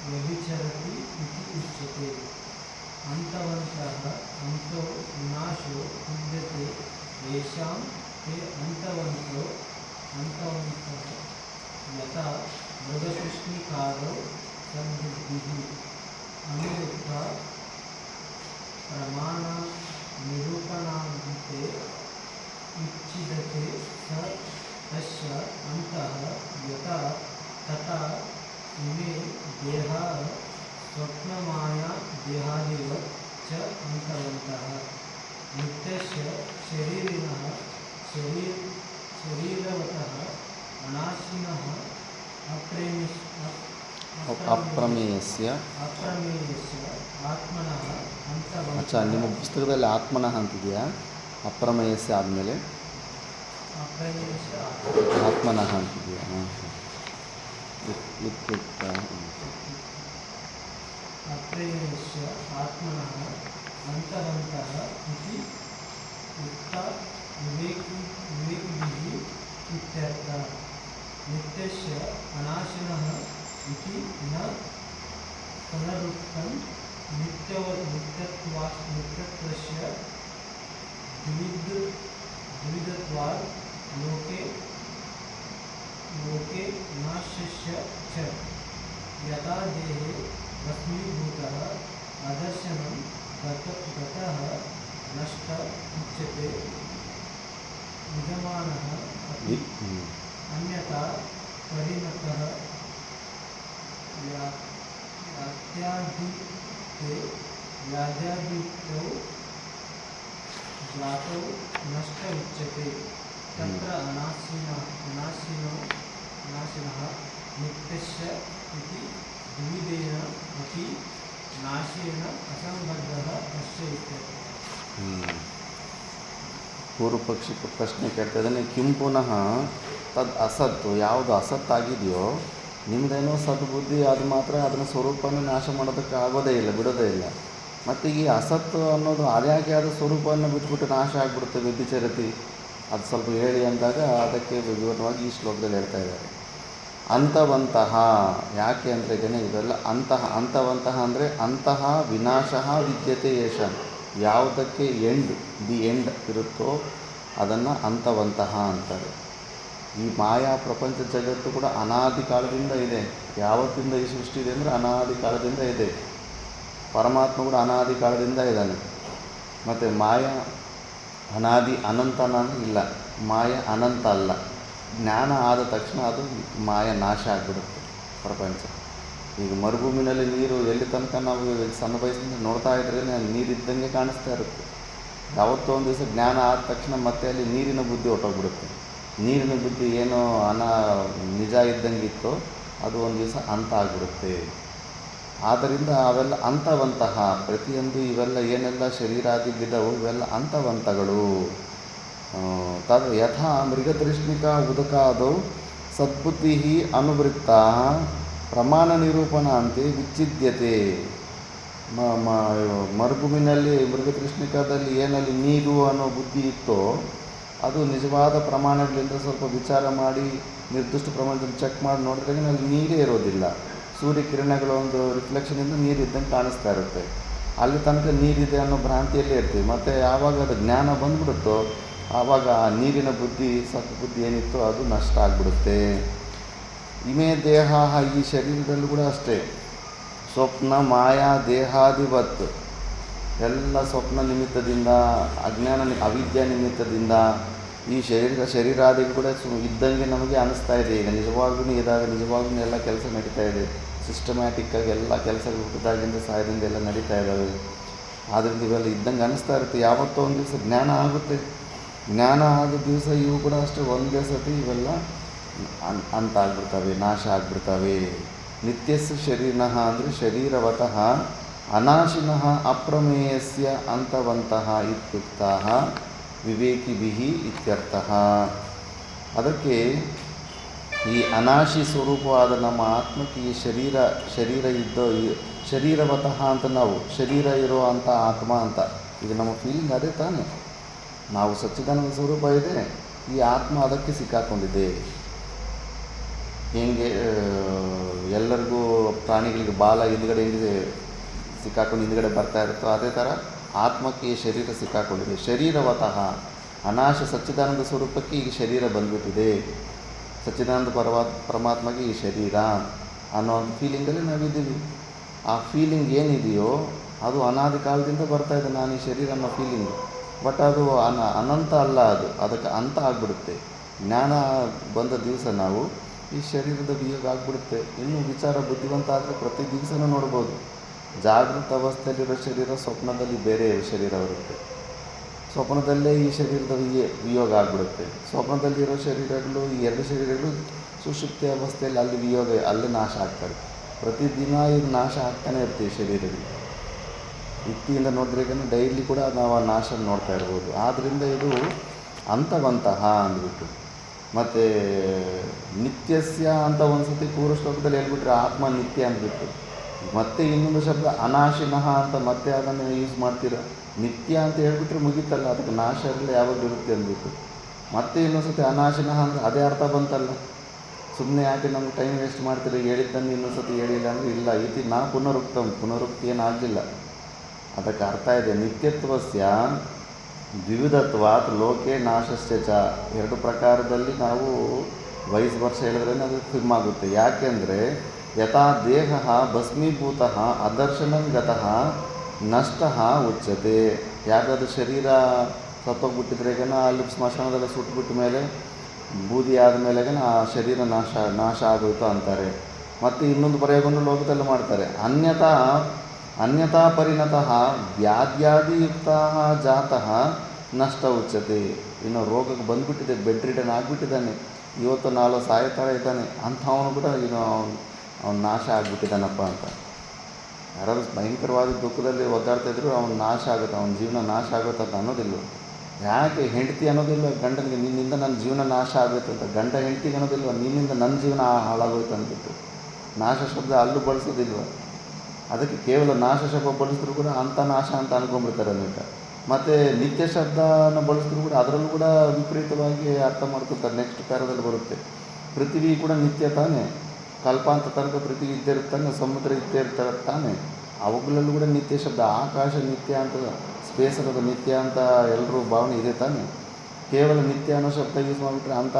व्यभिचरति इति उच्यते अन्तवन्तः अन्तो विनाशो विद्यते येषां ते अन्तवन्तः यथा मृगतृष्णिकारो सद्बुद्धिः अनुयुक्ता प्रमाणनिरूपणान्ते उच्चिदते स तस्य अन्तः यथा तथा इमे देहाः स्वप्नमाया देहादिवत् च अन्तवन्तः नित्यस्य शरीरिणः शरीरवतः अनाशिनः ಅಪ್ರಮೇಯಸ್ಯ ಆತ್ಮನಃ ಅಂತವಂತಃ. ಅಚ್ಚಾ, ನಿಮ್ಮ ಪುಸ್ತಕದಲ್ಲಿ ಆತ್ಮನಃ ಅಂತಿದೆಯಾ? ಅಪ್ರಮೇಯಸ್ಯ ಆದಮೇಲೆ ಅಪ್ರಮೇಯಸ್ಯ ಆತ್ಮನಃ ಅಂತಿದೆಯಾ? ಹಾಂ, ಇತ್ಯುಕ್ತ ಅಪ್ರಮೇಯಸ್ಯ ಆತ್ಮನಃ ಅಂತವಂತಃ ಇತಿ ಉಕ್ತ ವಿವೇಕಿಭಿः ಇತ್ಯರ್ಥಃ. ನಿತ್ಯಸ್ಯ ಅನಾಶಿನಃ इति न पुनरुक्तं नित्यत्वस्य द्विविधत्वात् लोके नाशस्य च यथा देहे भस्मीभूतः अदर्शनं गतः नष्ट उच्यते विद्यमानः अपि अन्यथा परिणतः व्याध्यादियुक्तो जातो नष्ट उच्यते तत्र अनाशिनः नित्यस्य इति द्विविधेन अपि नाशेन असंबद्धः अस्य इत्यर्थः. ಪೂರ್ವ ಪಕ್ಷಿ ಪ್ರಶ್ನೆ ಕೇಳ್ತಾ ಇದ್ದಾನೆ. ಕಿಂ ಪುನಃ ತದ್ ಅಸತ್ತು, ಯಾವುದು ಅಸತ್ತಾಗಿದೆಯೋ ನಿಮ್ಮದೇನೋ ಸದ್ಬುದ್ಧಿ, ಅದು ಮಾತ್ರ ಅದನ್ನ ಸ್ವರೂಪವನ್ನು ನಾಶ ಮಾಡೋದಕ್ಕೆ ಆಗೋದೇ ಇಲ್ಲ, ಬಿಡೋದೇ ಇಲ್ಲ. ಮತ್ತು ಈ ಅಸತ್ತು ಅನ್ನೋದು ಅದ್ಯಾಕೆ ಅದು ಸ್ವರೂಪವನ್ನು ಬಿಟ್ಬಿಟ್ಟು ನಾಶ ಆಗಿಬಿಡುತ್ತೆ ವ್ಯಭಿಚರತಿ, ಅದು ಸ್ವಲ್ಪ ಹೇಳಿ ಅಂದಾಗ ಅದಕ್ಕೆ ವಿವರವಾಗಿ ಈ ಶ್ಲೋಕದಲ್ಲಿ ಹೇಳ್ತಾ ಇದ್ದಾರೆ. ಅಂತವಂತಹ ಯಾಕೆ ಅಂದರೆ ಜನ ಇವೆಲ್ಲ ಅಂತವಂತಹ ಅಂದರೆ ಅಂತಹ ವಿನಾಶ ವಿದ್ಯತೆ ಯೇಷ, ಯಾವುದಕ್ಕೆ ದಿ ಎಂಡ್ ಇರುತ್ತೋ ಅದನ್ನು ಅಂತವಂತಹ ಅಂತಾರೆ. ಈ ಮಾಯಾ ಪ್ರಪಂಚ ಜಗತ್ತು ಕೂಡ ಅನಾದಿ ಕಾಲದಿಂದ ಇದೆ. ಯಾವತ್ತಿಂದ ಈ ಸೃಷ್ಟಿ ಇದೆ ಅಂದರೆ ಅನಾದಿ ಕಾಲದಿಂದ ಇದೆ. ಪರಮಾತ್ಮ ಕೂಡ ಅನಾದಿ ಕಾಲದಿಂದ ಇದ್ದಾನೆ. ಮತ್ತು ಮಾಯಾ ಅನಾದಿ ಅನಂತನ ಇಲ್ಲ, ಮಾಯ ಅನಂತ ಅಲ್ಲ. ಜ್ಞಾನ ಆದ ತಕ್ಷಣ ಅದು ಮಾಯ ನಾಶ ಆಗಿಬಿಡುತ್ತೆ ಪ್ರಪಂಚ. ಈಗ ಮರುಭೂಮಿನಲ್ಲಿ ನೀರು ಎಲ್ಲಿ ತನಕ ನಾವು ಸಣ್ಣ ವಯಸ್ಸಿನಿಂದ ನೋಡ್ತಾ ಇದ್ರೇ ನೀರಿದ್ದಂಗೆ ಕಾಣಿಸ್ತಾ ಇರುತ್ತೆ. ಯಾವತ್ತೋ ಒಂದು ದಿವಸ ಜ್ಞಾನ ಆದ ತಕ್ಷಣ ಮತ್ತೆ ಅಲ್ಲಿ ನೀರಿನ ಬುದ್ಧಿ ಹೊಟ್ಟೋಗ್ಬಿಡುತ್ತೆ. ನೀರಿನ ಬುದ್ಧಿ ಏನೋ ನಿಜ ಇದ್ದಂಗಿತ್ತೋ ಅದು ಒಂದು ದಿವಸ ಅಂತ ಆಗಿಬಿಡುತ್ತೆ. ಆದ್ದರಿಂದ ಅವೆಲ್ಲ ಅಂತವಂತಹ, ಪ್ರತಿಯೊಂದು ಇವೆಲ್ಲ ಏನೆಲ್ಲ ಶರೀರಾದಿಗಿದ್ದವು ಇವೆಲ್ಲ ಅಂತವಂತಗಳು. ತದ್ ಯಥಾ ಮೃಗತೃಷ್ಣಿಕಾ ಉದಕಾದೌ ಸದ್ಬುದ್ಧಿ ಅನುವೃತ್ತಾ ಪ್ರಮಾಣ ನಿರೂಪಣ ಅಂತೆ ವಿಚ್ಛಿದ್ಯತೆ. ಮರುಭೂಮಿನಲ್ಲಿ ಮೃಗತೃಷ್ಣಿಕಾದಲ್ಲಿ ಏನಲ್ಲಿ ನೀರು ಅನ್ನೋ ಬುದ್ಧಿ ಇತ್ತೋ ಅದು ನಿಜವಾದ ಪ್ರಮಾಣಗಳಿಂದ ಸ್ವಲ್ಪ ವಿಚಾರ ಮಾಡಿ ನಿರ್ದಿಷ್ಟ ಪ್ರಮಾಣದಲ್ಲಿ ಚೆಕ್ ಮಾಡಿ ನೋಡಿದ್ರೆ ಅಲ್ಲಿ ನೀರೇ ಇರೋದಿಲ್ಲ. ಸೂರ್ಯಕಿರಣಗಳ ಒಂದು ರಿಫ್ಲೆಕ್ಷನಿಂದ ನೀರಿದ್ದಂಗೆ ಕಾಣಿಸ್ತಾ ಇರುತ್ತೆ. ಅಲ್ಲಿ ತನಕ ನೀರಿದೆ ಅನ್ನೋ ಭ್ರಾಂತಿಯಲ್ಲೇ ಇರ್ತೀವಿ. ಮತ್ತು ಯಾವಾಗ ಅದು ಜ್ಞಾನ ಬಂದ್ಬಿಡುತ್ತೋ ಆವಾಗ ಆ ನೀರಿನ ಬುದ್ಧಿ ಸತ್ಬುದ್ಧಿ ಏನಿತ್ತೋ ಅದು ನಷ್ಟ ಆಗಿಬಿಡುತ್ತೆ. ಇಮೇ ದೇಹ, ಈ ಶರೀರದಲ್ಲೂ ಕೂಡ ಅಷ್ಟೇ. ಸ್ವಪ್ನ ಮಾಯಾ ದೇಹಾದಿವತ್, ಎಲ್ಲ ಸ್ವಪ್ನ ನಿಮಿತ್ತದಿಂದ, ಅಜ್ಞಾನ ಅವಿದ್ಯಾ ನಿಮಿತ್ತದಿಂದ ಈ ಶರೀರಾದಿಗಳು ಕೂಡ ಇದ್ದಂಗೆ ನಮಗೆ ಅನಿಸ್ತಾ ಇದೆ. ಈಗ ನಿಜವಾಗ್ಲೂ ಇದಾಗ ನಿಜವಾಗ್ಲೂ ಎಲ್ಲ ಕೆಲಸ ನಡೀತಾ ಇದೆ. ಸಿಸ್ಟಮ್ಯಾಟಿಕ್ಕಾಗಿ ಎಲ್ಲ ಕೆಲಸಗಳು ಹುಟ್ಟಿದಾಗಿಂದ ಸಾಯದಿಂದ ಎಲ್ಲ ನಡೀತಾ ಇದ್ದಾವೆ. ಆದ್ದರಿಂದ ಇವೆಲ್ಲ ಇದ್ದಂಗೆ ಅನಿಸ್ತಾ ಇರುತ್ತೆ. ಯಾವತ್ತೋ ಒಂದು ದಿವಸ ಜ್ಞಾನ ಆಗುತ್ತೆ. ಜ್ಞಾನ ಆದ ದಿವಸ ಇವು ಕೂಡ ಅಷ್ಟೇ ಒಂದೇ ಸತಿ ಇವೆಲ್ಲ ಅಂತ ಆಗ್ಬಿಡ್ತವೆ, ನಾಶ ಆಗ್ಬಿಡ್ತವೆ. ನಿತ್ಯಸ್ಯ ಶರೀರನಃ ಅಂದರೆ ಶರೀರವತಃ ಅನಾಶಿನಃ ಅಪ್ರಮೇಯಸ್ಯ ಅಂತವಂತಹ ಇತ್ಯುಕ್ತಃ ವಿವೇಕಿಭಿಃ ಇತ್ಯರ್ಥಃ. ಅದಕ್ಕೆ ಈ ಅನಾಶಿ ಸ್ವರೂಪವಾದ ನಮ್ಮ ಆತ್ಮಕ್ಕೆ ಈ ಶರೀರ ಇದ್ದೋ ಶರೀರವತಃ ಅಂತ ನಾವು ಶರೀರ ಇರೋ ಅಂಥ ಆತ್ಮ ಅಂತ ಈಗ ನಮ್ಮ ಫೀಲಿಂಗ್ ಅದೇ ತಾನೇ. ನಾವು ಸಚ್ಚಿದಾನಂದ ಸ್ವರೂಪ ಇದೆ, ಈ ಆತ್ಮ ಅದಕ್ಕೆ ಸಿಕ್ಕಾಕೊಂಡಿದೆ. ಹೆಂಗೆ ಎಲ್ಲರಿಗೂ ಪ್ರಾಣಿಗಳಿಗೆ ಬಾಲ ಹಿಂದ್ಗಡೆ ಹೆಂಗಿದೆ ಸಿಕ್ಕಾಕೊಂಡು ಹಿಂದ್ಗಡೆ ಬರ್ತಾ ಇರುತ್ತೋ ಅದೇ ಥರ ಆತ್ಮಕ್ಕೆ ಈ ಶರೀರ ಸಿಕ್ಕಾಕೊಂಡಿದೆ. ಶರೀರವತಃ ಅನಾಶ ಸಚ್ಚಿದಾನಂದ ಸ್ವರೂಪಕ್ಕೆ ಈಗ ಶರೀರ ಬಂದ್ಬಿಟ್ಟಿದೆ. ಸಚ್ಚಿದಾನಂದ ಪರಮಾತ್ಮಗೆ ಈ ಶರೀರ ಅನ್ನೋ ಒಂದು ಫೀಲಿಂಗಲ್ಲಿ ನಾವಿದ್ದೀವಿ. ಆ ಫೀಲಿಂಗ್ ಏನಿದೆಯೋ ಅದು ಅನಾದಿ ಕಾಲದಿಂದ ಬರ್ತಾಯಿದೆ, ನಾನು ಈ ಶರೀರ ಅನ್ನೋ ಫೀಲಿಂಗು. ಬಟ್ ಅದು ಅನಂತ ಅಲ್ಲ, ಅದಕ್ಕೆ ಅಂತ ಆಗಿಬಿಡುತ್ತೆ. ಜ್ಞಾನ ಬಂದ ದಿವಸ ನಾವು ಈ ಶರೀರದ ವಿಯೋಗ ಆಗಿಬಿಡುತ್ತೆ. ಇನ್ನೂ ವಿಚಾರ ಬುದ್ಧಿವಂತ ಆದರೆ ಪ್ರತಿ ದಿವಸನೂ ನೋಡ್ಬೋದು. ಜಾಗೃತ ಅವಸ್ಥೆಯಲ್ಲಿರೋ ಶರೀರ ಸ್ವಪ್ನದಲ್ಲಿ ಬೇರೆ ಶರೀರ ಬರುತ್ತೆ. ಸ್ವಪ್ನದಲ್ಲೇ ಈ ಶರೀರದ ವಿಯೋಗ ಆಗಿಬಿಡುತ್ತೆ. ಸ್ವಪ್ನದಲ್ಲಿರೋ ಶರೀರಗಳು ಈ ಎರಡು ಶರೀರಗಳು ಸುಷುಪ್ತಿ ಅವಸ್ಥೆಯಲ್ಲಿ ಅಲ್ಲಿ ವಿಯೋಗ ಅಲ್ಲಿ ನಾಶ ಆಗ್ತವೆ. ಪ್ರತಿದಿನ ಇದು ನಾಶ ಆಗ್ತಾನೆ ಇರ್ತೀವಿ ಶರೀರಗಳು. ಯುಕ್ತಿಯಿಂದ ನೋಡಿದ್ರೆ ಡೈಲಿ ಕೂಡ ನಾವು ಆ ನಾಶ ನೋಡ್ತಾ ಇರ್ಬೋದು. ಆದ್ದರಿಂದ ಇದು ಅಂತವಂತಹ ಅಂದ್ಬಿಟ್ಟು ಮತ್ತು ನಿತ್ಯಸ್ಯ ಅಂತ ಒಂದು ಸತಿ ಪೂರ್ವ ಶ್ಲೋಕದಲ್ಲಿ ಹೇಳ್ಬಿಟ್ರೆ ಆತ್ಮ ನಿತ್ಯ ಅಂದ್ಬಿಟ್ಟು, ಮತ್ತೆ ಇನ್ನೊಂದು ಶಬ್ದ ಅನಾಶಿನಃ ಅಂತ ಮತ್ತೆ ಅದನ್ನು ಯೂಸ್ ಮಾಡ್ತೀರ. ನಿತ್ಯ ಅಂತ ಹೇಳ್ಬಿಟ್ರೆ ಮುಗೀತಲ್ಲ, ಅದಕ್ಕೆ ನಾಶ ಎಲ್ಲ ಯಾವಾಗ ಇರುತ್ತೆ ಅಂದ್ಬಿಟ್ಟು ಮತ್ತೆ ಇನ್ನೊಂದು ಸತಿ ಅನಾಶಿನಃ ಅಂದರೆ ಅದೇ ಅರ್ಥ ಬಂತಲ್ಲ. ಸುಮ್ಮನೆ ಯಾಕೆ ನಮ್ಗೆ ಟೈಮ್ ವೇಸ್ಟ್ ಮಾಡ್ತೀರಿ, ಹೇಳಿದ್ದನ್ನು ಇನ್ನೊಂದು ಸತಿ ಹೇಳಿಲ್ಲ ಅಂದರೆ ಇಲ್ಲ ಇತಿ ನಾ ಪುನರುಕ್ತಿ ಏನಾಗಲಿಲ್ಲ. ಅದಕ್ಕೆ ಅರ್ಥ ಇದೆ. ನಿತ್ಯತ್ವಸ್ಯ ದ್ವಿವಿಧತ್ವಾತ್ ಲೋಕೆ ನಾಶಸ್ಯ ಚ. ಎರಡು ಪ್ರಕಾರದಲ್ಲಿ ನಾವು ವಯಸ್ಸು ವರ್ಷ ಹೇಳಿದ್ರೆ ಅದು ಫಿಲ್ಮ್ ಆಗುತ್ತೆ. ಯಾಕೆಂದರೆ ಯಥಾ ದೇಹ ಭಸ್ಮೀಭೂತಃ ಅದರ್ಶನಂ ಗತಃ ನಷ್ಟಃ ಉಚ್ಯತೆ. ಯಾವ್ದಾದ್ರು ಶರೀರ ಸತ್ತೋಗ್ಬಿಟ್ಟಿದ್ರೆಗನ ಅಲ್ಲಿ ಸ್ಮಶಾನದಲ್ಲಿ ಸುಟ್ಬಿಟ್ಟ ಮೇಲೆ ಬೂದಿ ಆದಮೇಲೆ ಆ ಶರೀರ ನಾಶ ಆಗೋಯ್ತು ಅಂತಾರೆ. ಮತ್ತು ಇನ್ನೊಂದು ಪ್ರಯೋಗವನ್ನು ಲೋಕದಲ್ಲಿ ಮಾಡ್ತಾರೆ. ಅನ್ಯತಾ ಪರಿಣತಃ ವ್ಯಾಧ್ಯಾದಿಯುಕ್ತ ಜಾತಃ ನಷ್ಟ ಉಚ್ಯತೆ. ಇನ್ನು ರೋಗಕ್ಕೆ ಬಂದುಬಿಟ್ಟಿದೆ, ಬೆಡ್ ರಿಡನ್ ಆಗಿಬಿಟ್ಟಿದ್ದಾನೆ, ಇವತ್ತು ನಾಳೆ ಸಾಯೋ ಥರ ಇದ್ದಾನೆ, ಅಂಥವನು ಕೂಡ ಅವನು ನಾಶ ಆಗಿಬಿಟ್ಟಿದ್ದಾನಪ್ಪ ಅಂತ. ಯಾರಾದ್ರು ಭಯಂಕರವಾದ ದುಃಖದಲ್ಲಿ ಒದ್ದಾಡ್ತಾಯಿದ್ರು ಅವನು ನಾಶ ಆಗುತ್ತೆ, ಅವನ ಜೀವನ ನಾಶ ಆಗುತ್ತೆ ಅಂತ ಅನ್ನೋದಿಲ್ಲ. ಯಾಕೆ ಹೆಂಡತಿ ಅನ್ನೋದಿಲ್ಲ ಗಂಡನಿಗೆ, ನಿನ್ನಿಂದ ನನ್ನ ಜೀವನ ನಾಶ ಆಗುತ್ತೆ ಅಂತ. ಗಂಡ ಹೆಂಡತಿಗೆ ಅನ್ನೋದಿಲ್ವ, ನಿನ್ನಿಂದ ನನ್ನ ಜೀವನ ಹಾಳಾಗೋಯ್ತು ಅಂದ್ಬಿಟ್ಟು. ನಾಶ ಶಬ್ದ ಅಲ್ಲೂ ಬಳಸೋದಿಲ್ವ. ಅದಕ್ಕೆ ಕೇವಲ ನಾಶ ಶಬ್ದ ಬಳಸಿದ್ರು ಕೂಡ ಅಂಥ ನಾಶ ಅಂತ ಅನ್ಕೊಂಡ್ಬಿಡ್ತಾರೆ ಅದಕ್ಕೆ. ಮತ್ತು ನಿತ್ಯ ಶಬ್ದನ ಬಳಸಿದ್ರು ಕೂಡ ಅದರಲ್ಲೂ ಕೂಡ ವಿಪರೀತವಾಗಿ ಅರ್ಥ ಮಾಡ್ಕೊತಾರೆ. ನೆಕ್ಸ್ಟ್ ಪ್ಯಾರದಲ್ಲಿ ಬರುತ್ತೆ. ಪೃಥ್ವಿ ಕೂಡ ನಿತ್ಯ ತಾನೇ, ಕಲ್ಪಾಂತ ತನಕ ಪೃಥ್ವಿ ಇದ್ದೇ ಇರ್ತಾನೆ, ಸಮುದ್ರ ಇದ್ದೇ ಇರ್ತಾರೆ ತಾನೆ. ಅವುಗಳಲ್ಲೂ ಕೂಡ ನಿತ್ಯ ಶಬ್ದ. ಆಕಾಶ ನಿತ್ಯ ಅಂತ, ಸ್ಪೇಸ್ ಅನ್ನೋದು ನಿತ್ಯ ಅಂತ ಎಲ್ಲರೂ ಭಾವನೆ ಇದೆ ತಾನೆ. ಕೇವಲ ನಿತ್ಯ ಅನ್ನೋ ಶಬ್ದ ಯೂಸ್ ಮಾಡಿಬಿಟ್ರೆ ಅಂಥ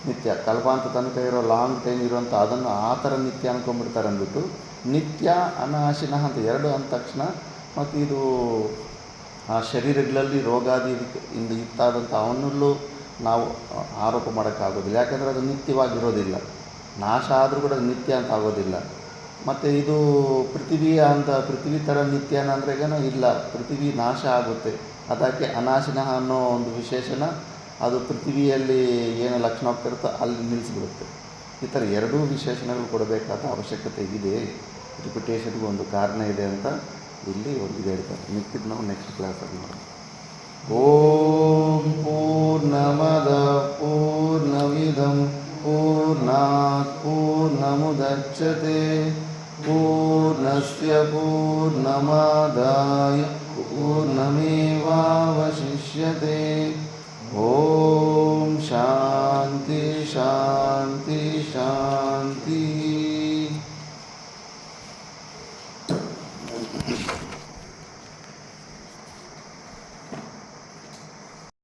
ನಿತ್ಯ ಕಲ್ಪಾಂತ ತನಕ ಇರೋ ಲಾಂಗ್ ಟೈಮ್ ಇರೋಂಥ ಅದನ್ನು ಆ ಥರ ನಿತ್ಯ ಅಂದ್ಕೊಂಡ್ಬಿಡ್ತಾರೆ ಅಂದ್ಬಿಟ್ಟು ನಿತ್ಯ ಅನಾಶಿನಃ ಅಂತ ಎರಡು ಅಂದ ತಕ್ಷಣ ಮತ್ತು ಇದು ಆ ಶರೀರಗಳಲ್ಲಿ ರೋಗಾದಿ ಇಂದ ಇತ್ತಾದಂಥ ಅವನಲ್ಲೂ ನಾವು ಆರೋಪ ಮಾಡೋಕ್ಕಾಗೋದಿಲ್ಲ. ಯಾಕೆಂದರೆ ಅದು ನಿತ್ಯವಾಗಿರೋದಿಲ್ಲ. ನಾಶ ಆದರೂ ಕೂಡ ಅದು ನಿತ್ಯ ಅಂತ ಆಗೋದಿಲ್ಲ. ಮತ್ತು ಇದು ಪೃಥ್ವಿ ಥರ ನಿತ್ಯನ ಅಂದರೆ ಇಲ್ಲ, ಪೃಥ್ವಿ ನಾಶ ಆಗುತ್ತೆ. ಅದಕ್ಕೆ ಅನಾಶಿನಃ ಅನ್ನೋ ಒಂದು ವಿಶೇಷಣ ಅದು ಪೃಥ್ವಿಯಲ್ಲಿ ಏನು ಲಕ್ಷಣ ಹೋಗ್ತಿರುತ್ತೋ ಅಲ್ಲಿ ನಿಲ್ಲಿಸ್ಬಿಡುತ್ತೆ. ಈ ಥರ ಎರಡೂ ವಿಶೇಷಣಗಳು ಕೊಡಬೇಕಾದ ಅವಶ್ಯಕತೆ ಇದೆ. ರಿಪಿಟೇಷನ್ಗೂ ಒಂದು ಕಾರಣ ಇದೆ ಅಂತ ಇಲ್ಲಿ ಒಂದು ಹೇಳ್ತಾರೆ. ಮಿಕ್ಕಿದ್ದು ನಾವು ನೆಕ್ಸ್ಟ್ ಕ್ಲಾಸಲ್ಲಿ ನೋಡೋಣ. ಓಂ ಪೂರ್ಣಮದ ಪೂರ್ಣಮಿದಂ ಪೂರ್ಣಾತ್ ಪೂರ್ಣಮುದಚ್ಯತೆ ಪೂರ್ಣಸ್ಯ ಪೂರ್ಣಮಾದಾಯ ಪೂರ್ಣಮೇವಾವಶಿಷ್ಯತೆ. ಓಂ